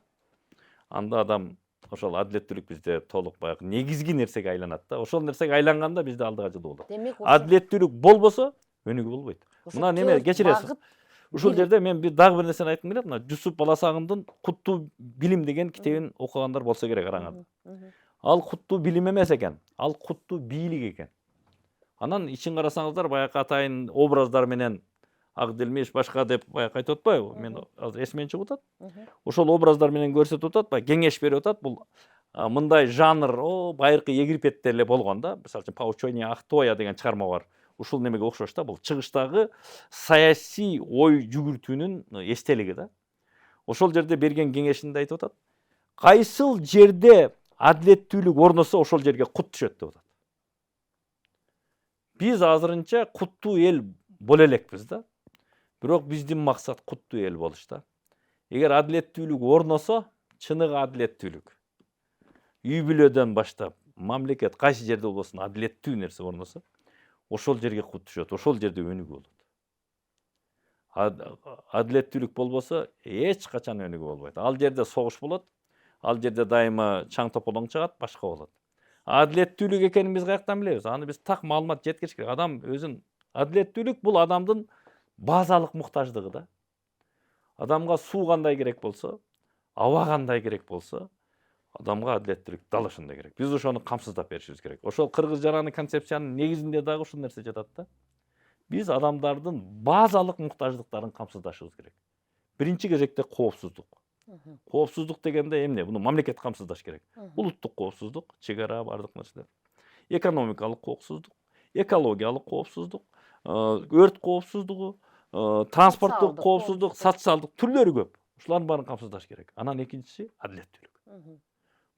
анда адам ошол адилеттүүлүк бизде толук баягы негизги нерсеге айланат да. Ошол нерсеге айланганда бизде алдыга жылуу болот. Демек, Адилеттүүлүк болбосо, өнүгүү болбойт. Мына неме кечиресиз. Ушул жерде мен дагы бир нерсени айткым келет. Мына Жусуп Баласагындын Куттуу билим деген китебин окугандар болсо керек араңарда. Ал куттуу билим эмес экен, ал куттуу бийлик экен. Анан ичин карасаңыздар, баягы атайын образдар менен Акделмеш башка деп баягы айтып атпайбы? Мен азыр эсимден чыгып атат. Ошол образдар менен көрсөтүп атат, баягы кеңеш берип атат. Бул мындай жанр, байыркы Египетте эле болгон да. Мисалы үчүн Поучение Ахтоя деген чыгарма бар. Ушул немеге окшош да. Бул чыгыштагы саясий ой жүгүртүүнүн эстелиги да. Ошол жерде берген кеңешинде айтып атат. Кайсыл жерде адилеттүүлүк орносо, ошол жерге кут түшөт деп атат. Биз азырынча куттуу эл боло элекпиз да. Бирок биздин максат куттуу эл болуш да. Эгер адилеттүүлүк орносо, чыныгы адилеттүүлүк. Үй бүлөдөн баштап, мамлекет кайсы жерде болбосун адилеттүү нерсе орносо, ошол жерге кут түшөт, ошол жерде өнүгүү болот. Адилеттүүлүк болбосо, эч качан өнүгүү болбойт. Ал жерде согуш болот, ал жерде дайыма чаң тополоң чыгат, башка болот. Адилеттүүлүк экенин биз каяктан билебиз? Аны биз так маалымат жеткириш керек. Адам өзүн адилеттүүлүк бул адамдын базалык муктаждыгы да. Адамга суу кандай керек болсо, аба кандай керек болсо, адамга адилеттүүлүк дал ошондой керек. Биз ошону камсыздап беришибиз керек. Ошол кыргыз жараны концепциянын негизинде дагы ушул нерсе жатат да. Биз адамдардын базалык муктаждыктарын камсыздашыбыз керек. Биринчи кезекте коопсуздук. Коопсуздук дегенде эмне? Буну мамлекет камсыздаш керек. Улуттук коопсуздук, чек ара бардык нерселер. Экономикалык коопсуздук, экологиялык коопсуздук, өрт коопсуздугу, транспорттук коопсуздук, социалдык түрлөрү көп. Ушулардын баарын камсыздаш керек. Анан экинчиси адилеттүүлүк.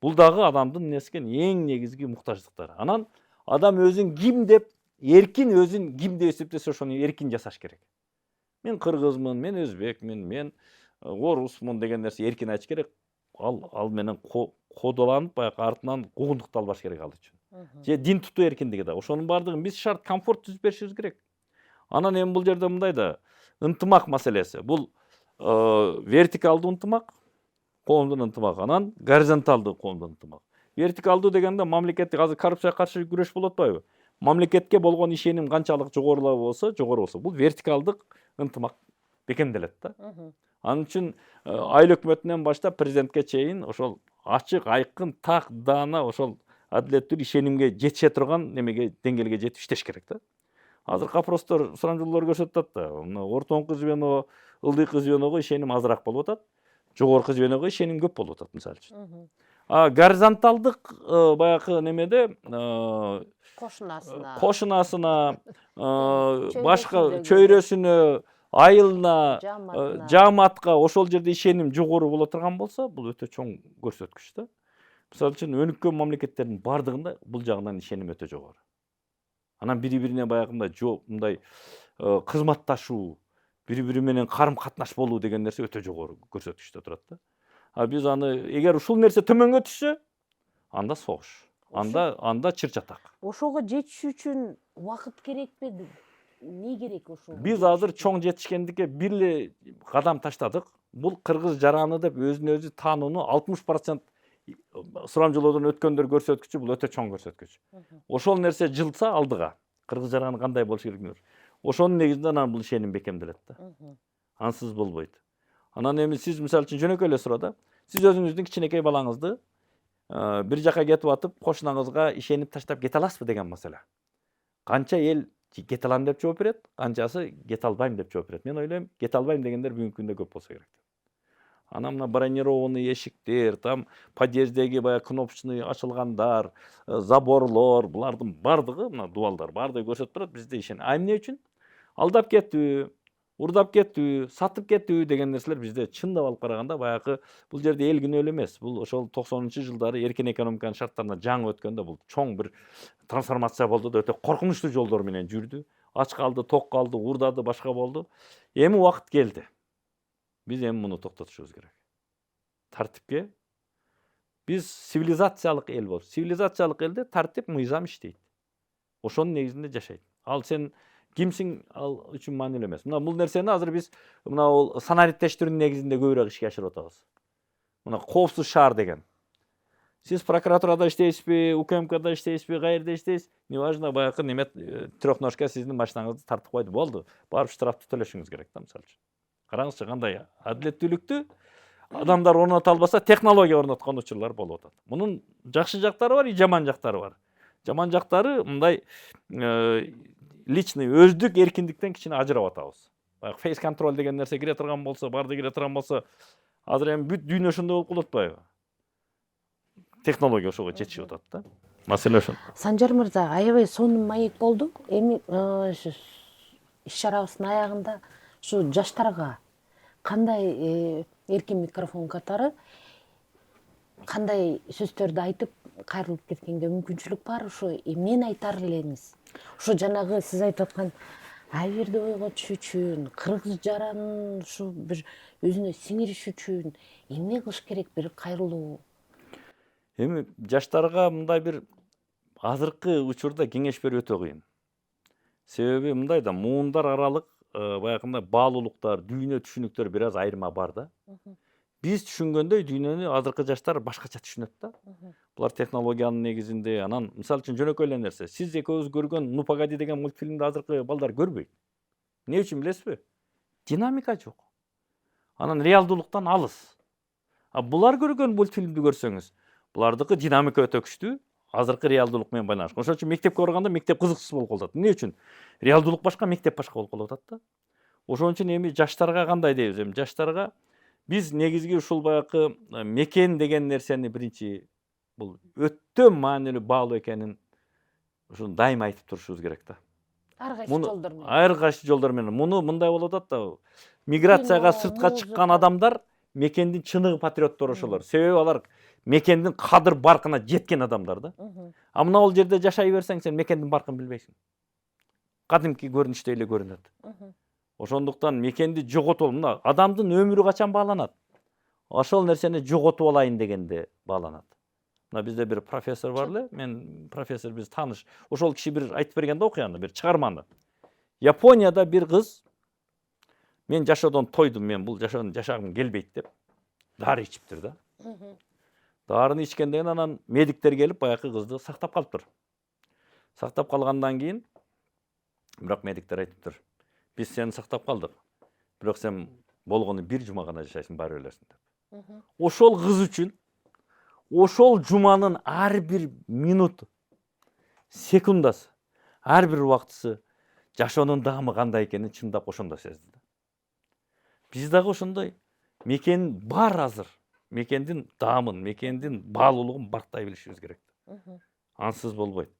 Бул дагы адамдын нескен эң негизги муктаждыктары. Анан адам өзүн ким деп эркин өзүн ким деп эсептесе ошону эркин жасаш керек. Мен кыргызмын, мен өзбекмин, мен орусмун деген нерсе эркин айтыш керек. Ал менен кодолонуп, баягы артынан куугунтукту албаш керек ал үчүн. Же дин тутуу эркиндиги да. Ошонун баардыгын биз шарт комфорт түзүп беришибиз керек. Анан эми бул жерде мындай да ынтымак маселеси. Бул вертикалдуу ынтымак, коомдун ынтымагы, анан горизонталдуу коомдун ынтымагы. Вертикалдуу дегенде мамлекеттик азыр коррупцияга каршы күрөш болуп атпайбы? Мамлекетке болгон ишеним канчалык жогору болсо, бул вертикалдык ынтымак бекемделет да. Анын үчүн айыл өкмөтүнөн баштап президентке чейин ошол ачык, айкын, так, даана ошол адилеттүү ишенимге жетише турган немеге деңгээлге жетип иштеш керек да. Азыркы опростор, сурамжылоолор көрсөтүп атат да. Мына ортоңку звено, ылдыйкы звеного ишеним азыраак болуп атат. Жогорку звеного ишеним көп болуп атат мисалы үчүн. Горизонталдык баягы немеде кошунасына, башка чөйрөсүнө, айылына, жааматка ошол жерде ишеним жогору боло турган болсо, бул өтө чоң көрсөткүч да. Мисалы үчүн өнүккөн мамлекеттердин бардыгында бул жагынан ишеним өтө жогору. Анан бири-бирине баягындай мындай кызматташуу, бири-бири менен карым-катнаш болуу деген нерсе өтө жогору көрсөткүчтө турат да. Биз аны эгер ушул нерсе төмөнгө түшсө, анда согуш, анда чыр-чатак. Ошого жетиш үчүн убакыт керекпи? Не керек ошого? Биз азыр чоң жетишкендикке бир эле кадам таштадык. Бул кыргыз жараны деп өзүн өзү таанууну 60% сурамжылоодон өткөндөр көрсөткүчү, бул өтө чоң көрсөткүч. Ошол нерсе жылса алдыга, кыргыз жараны кандай болуш керектигин. Ошонун негизинде анан бул ишеним бекемделет да. Ансыз болбойт. Анан эми сиз мисалы үчүн жөнөкөй эле суроодо, сиз өзүңүздүн кичинекей балаңызды бир жака кетип атып, кошунаңызга ишенип таштап кете аласызбы деген маселе. Канча эл кете алам деп жооп берет, канчасы кете албайм деп жооп берет. Мен ойлойм, кете албайм дегендер бүгүнкү күндө көп болсо керек. Анан мына бронированный эшиктер, там подъездеги баягы кнопочный ачылгандар, заборлор, булардын бардыгы, мына дубалдар бардыгы көрсөтүп турат бизде ишен. Эмне үчүн? Алдап кеттүү, урдап кеттүү, сатып кеттүү деген нерселер бизде чындап алып караганда баягы бул жерде эл күнөөлүү эмес. Бул ошол 90-жылдары эркин экономиканын шарттарына жаңы өткөндө бул чоң бир трансформация болду да, өтө коркунучтуу жолдор менен жүрдү. Ач калды, ток калды, урдады, башка болду. Эми убакыт келди. Биз эми муну токтотушубуз керек. Тартипке биз цивилизациялык эл болуп. Цивилизациялык элде тартип, мыйзам иштейт. Ошонун негизинде жашайт. Ал сен кимсиң ал үчүн маанилүү эмес. Мына бул нерсени азыр биз мына санариттештирүүнүн негизинде көбүрөөк ишке ашырып атабыз. Мына коопсуз шаар деген. Сиз прокуратурада иштейсизби, УКМКда иштейсизби, каерде иштейсиз? Неважно, баягы неме трехножка сиздин машинаңызды тартып койду, болду. Барып штрафты төлөшүңүз керек да, мисалы үчүн. Караңызчы кандай адилеттүүлүктү адамдар орното албаса, технология орноткон учурлар болуп атат. Мунун жакшы жактары бар, жаман жактары бар. Жаман жактары мындай личный өздүк эркиндиктен кичине ажырап атабыз. Баягы фейс контроль деген нерсе кире турган болсо, барды кире турган болсо, азыр эми бүт дүйнө ошондой болуп калып атпайбы? Технология ошого жетишип атат да. Маселе ошол. Санжар мырза, аябай сонун маек болду. Эми иш чарабыздын аягында ушу жаштарга кандай эркин микрофон катары кандай сөздөрдү айтып кайрылып кеткенге мүмкүнчүлүк бар? Ушу эмнени айтар элеңиз? Ушу жанагы сиз айтып аткан ай бирде ойго түшүш үчүн, кыргыз жаранын ушу бир өзүнө сиңириш үчүн эмне кылыш керек, бир кайрылуу? Эми жаштарга мындай бир азыркы учурда кеңеш берүү өтө кыйын. Себеби мындай да, муундар аралык баягындай баалуулуктар, дүйнө түшүнүктөр бир аз айырма бар да. Биз түшүнгөндөй дүйнөнү азыркы жаштар башкача түшүнөт да. Булар технологиянын негизинде, анан мисалы үчүн жөнөкөй эле нерсе. Сиз экөөбүз көргөн Ну погоди деген мультфильмди азыркы балдар көрбөйт. Эмне үчүн билесизби? Динамика жок. Анан реалдуулуктан алыс. Булар көргөн мультфильмди көрсөңүз, булардыкы динамика өтө күчтүү, азыркы реалдуулук менен байланышкан. Ошон үчүн мектепке барганда мектеп кызыксыз болуп калат. Эмне үчүн? Реалдуулук башка, мектеп башка болуп калып атат да. Ошон үчүн эми жаштарга кандай дейбиз? Эми жаштарга биз негизги ушул баягы мекен деген нерсени биринчи бул өтө маанилүү баалуу экенин ушуну дайыма айтып турушубуз керек да. Ар кайсы жолдор менен. Ар кайсы жолдор менен. Муну мындай болуп атат да. Миграцияга сыртка чыккан адамдар мекендин чыныгы патриоттор ошолор. Себеби алар мекендин кадыр баркына жеткен адамдар да. Мына ол жерде жашай берсең, сен мекендин баркын билбейсиң. Кадимки көрүнүштөй эле көрүнөт. Ошондуктан мекенди жоготуп, мына адамдын өмүрү качан бааланат? Ошол нерсени жоготуп алайын дегенде бааланат. Мына бизде бир профессор бар эле, мен профессор биз тааныш. Ошол киши бир айтып берген да окуяны, бир чыгарманы. Японияда бир кыз Мен жашоодон тойдум, мен бул жашоодон жашагым келбейт деп дары ичиптир да. Дарыны ичкенден кийин анан медиктер келип баягы кызды сактап калыптыр. Сактап калгандан кийин бирок медиктер айтыптыр. Биз сени сактап калдык. Бирок сен болгону 1 жума гана жашайсың, баары өлөсүң деп. Ошол кыз үчүн ошол жуманын ар бир минуту, секундасы, ар бир убактысы жашоонун даамы кандай экенин чындап ошондо сезди. Биз дагы ошондой мекенин бар азыр, мекендин даамын, мекендин баалуулугун барктай билишибиз керек. Ансыз болбойт.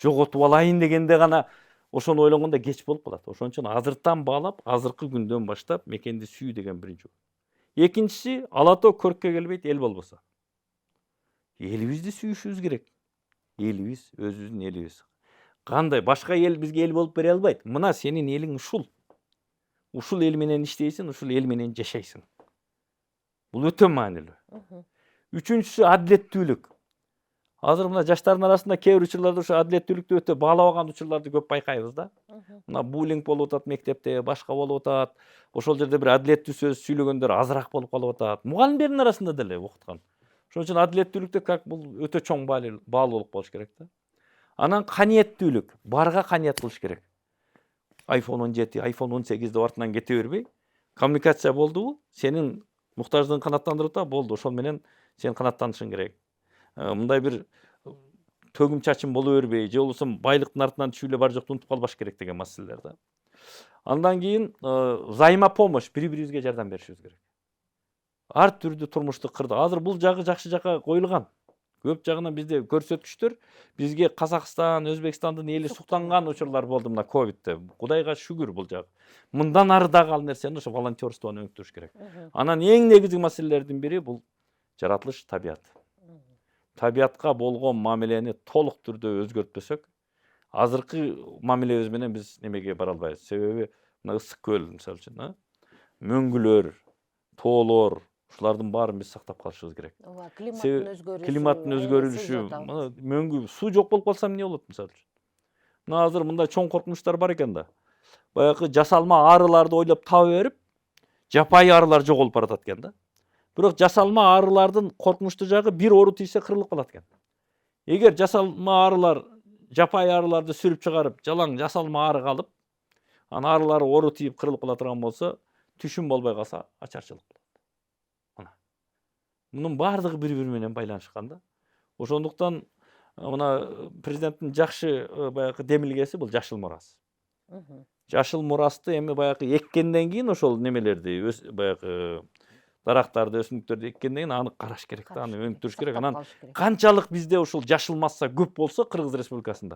Жоготуп алайын дегенде гана ошону ойлогондо кеч болуп калат. Ошон үчүн азыртан баалап, азыркы күндөн баштап мекенди сүйүү деген биринчи. Экинчиси, ала тоо көрккө келбейт, эл болбосо. Элибизди сүйүшүбүз керек. Элибиз, өзүбүздүн элибиз. Кандай башка эл бизге эл болуп бере албайт. Мына сенин элиң ушул. Ушул эл менен иштейсиң, ушул эл менен жашайсың. Бул өтө маанилүү. Үчүнчүсү адилеттүүлүк. Азыр мына жаштардын арасында кээ бир учурларда ошо адилеттүүлүктү өтө баалабаган учурларды көп байкайбыз да. Мына буллинг болуп атат мектепте, башка болуп атат. Ошол жерде бир адилеттүү сөз сүйлөгөндөр азыраак болуп калып атат. Мугалимдердин арасында деле окуткан. Ошон үчүн адилеттүүлүктө как бул өтө чоң баалуулук болуш керек да. Анан канияттүүлүк, барга каният кылыш керек. iPhone 17, iPhone 18 деп артынан кете бербей, коммуникация болдубу? Сенин муктаждыгын канааттандырып та болду. Ошол менен сен канааттанышың керек. Мындай бир төгүм чачым боло бербей, же болбосо байлыктын артынан түшүп эле бар жокту унутуп калбаш керек деген маселелер да. Андан кийин взаимопомощь, бири-бирибизге жардам беришибиз керек. Ар түрдүү турмуштук кырда. Азыр бул жагы жакшы жакка коюлган. Көп жагынан бизде көрсөткүчтөр бизге Казакстан, Өзбекстандын эли суктанган учурлар болду мына ковидте. Кудайга шүгүр бул жак. Мындан ары дагы ал нерсени ошо волонтерствону өңтүрүш керек. Анан эң негизги маселелердин бири бул жаратылыш, табият. Табиятка болгон мамилени толук түрдө өзгөртпөсөк, азыркы мамилебиз менен биз немеге бара албайбыз. Себеби мына ысык көл мисалы үчүн, мөңгүлөр, тоолор, ушулардын баарын биз сактап калышыбыз керек. Ооба, климаттын өзгөрүшү. Климаттын өзгөрүлүшү, мөңгү суу жок болуп калса эмне болот мисалы үчүн? Мына азыр мындай чоң коркунучтар бар экен да. Баягы жасалма арыларды ойлоп таба берип, жапайы арылар жоголуп баратат экен да. Бирок жасалма арылардын коркунучтуу жагы бир ору тийсе кырылып калат экен. Эгер жасалма арылар, жапайы арыларды сүрүп чыгарып, жалаң жасалма ары калып, анан арылары ору тийип кырылып кала турган болсо, түшүм болбой калса ачарчылык болот. Мына. Мунун баардыгы бири-бири менен байланышкан да. Ошондуктан мына президенттин жакшы баягы демилгеси бул жашыл мурас. Жашыл мурасты эми баягы эккенден кийин ошол немелерди баягы дарактарды, өсүмдүктөрдү эккенден кийин аны караш керек да, аны өңтүрүш керек. Анан канчалык бизде ушул жашыл масса көп болсо Кыргыз Республикасында,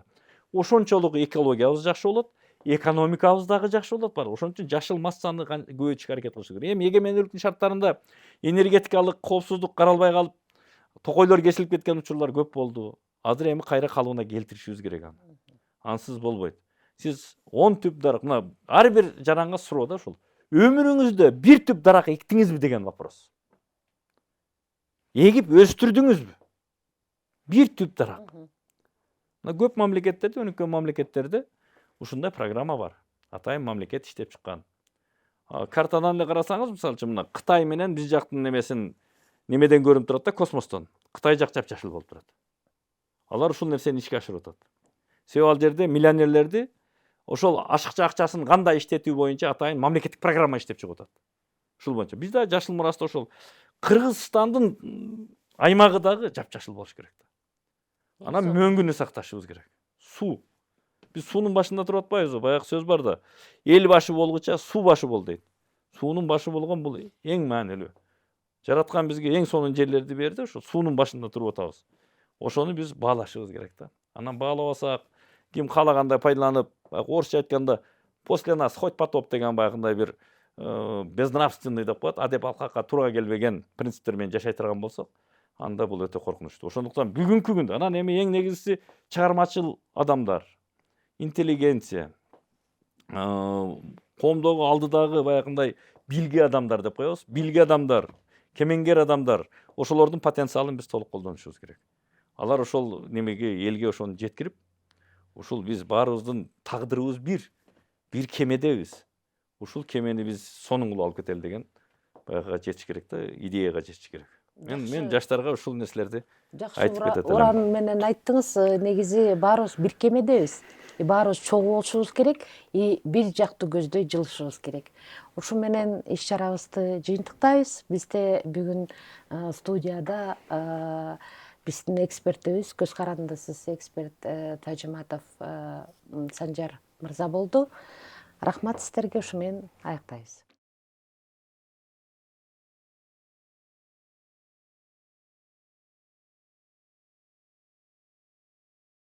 ошончолук экологиябыз жакшы болот, экономикабыз дагы жакшы болот бар. Ошон үчүн жашыл массаны көбөйтүшкө аракет кылыш керек. Эми эгемендүүлүктүн шарттарында энергетикалык коопсуздук каралбай калып, токойлор кесилип кеткен учурлар көп болду. Азыр эми кайра калыбына келтиришибиз керек аны. Ансыз болбойт. Сиз 10 түп дарак, мына ар бир жаранга суроо да ушул. Өмүрүңүздө бир түп дарак эктиңизби деген вопрос. Эгип өстүрдүңүзбү? Бир түп дарак. Мына көп мамлекеттерде, өнүккөн мамлекеттерде ушундай программа бар. Атайын мамлекет иштеп чыккан. Картадан эле карасаңыз, мисалы үчүн мына Кытай менен биз жактын немесин немеден көрүнүп турат да, космостон. Кытай жак жапжашыл болуп турат. Алар ушул нерсени ишке ашырып атат. Себеби ал жерде миллионерлерди ошол ашыкча акчасын кандай иштетүү боюнча атайын мамлекеттик программа иштеп чыгып атат. Ушул боюнча биз да жашыл мурасты ошол Кыргызстандын аймагы дагы жапжашыл болуш керек. Анан мөңгүнү сакташыбыз керек. Суу. Биз суунун башында туруп атпайбызбы? Баягы сөз бар да. Эл башы болгуча суу башы бол дейт. Суунун башы болгон бул эң маанилүү. Жараткан бизге эң сонун жерлерди берди, ошо суунун башында туруп атабыз. Ошону биз баалашыбыз керек да. Анан баалабасак, ким каалагандай пайдаланып, орусча айтканда, после нас хоть потоп деген баягындай бир безнравственный деп коет, адеп алкакка туура келбеген принциптер менен жашай турган болсок, анда бул өтө коркунучтуу. Ошондуктан бүгүнкү күндө анан эми эң негизгиси чыгармачыл адамдар, интеллигенция, коомдогу алдыдагы баягындай билге адамдар деп коебуз. Билге адамдар, кемеңгер адамдар, ошолордун потенциалын биз толук колдонушубуз керек. Алар ошол немеге, элге ошону жеткирип, ушул биз баарыбыздын тагдырыбыз бир кемедебиз. ушул кемени биз сонуңгулуп алып кетели деген баягыга жетиш керек да, идеяга жетиш керек. Мен жаштарга ушул нерселерди Жакшы айтып кетет уран элем. менен айттыңыз. Негизи баарыбыз бир кемедебиз. Баарыбыз чогуу болушубуз керек, бир жактуу көздөй жылышыбыз керек. Ушу менен иш чарабызды жыйынтыктайбыз. Бизде бүгүн студияда биздин экспертибиз, көз карандысыз эксперт Тажиматов Санжар мырза болду. Рахмат сиздерге. Ушу менен аяктайбыз.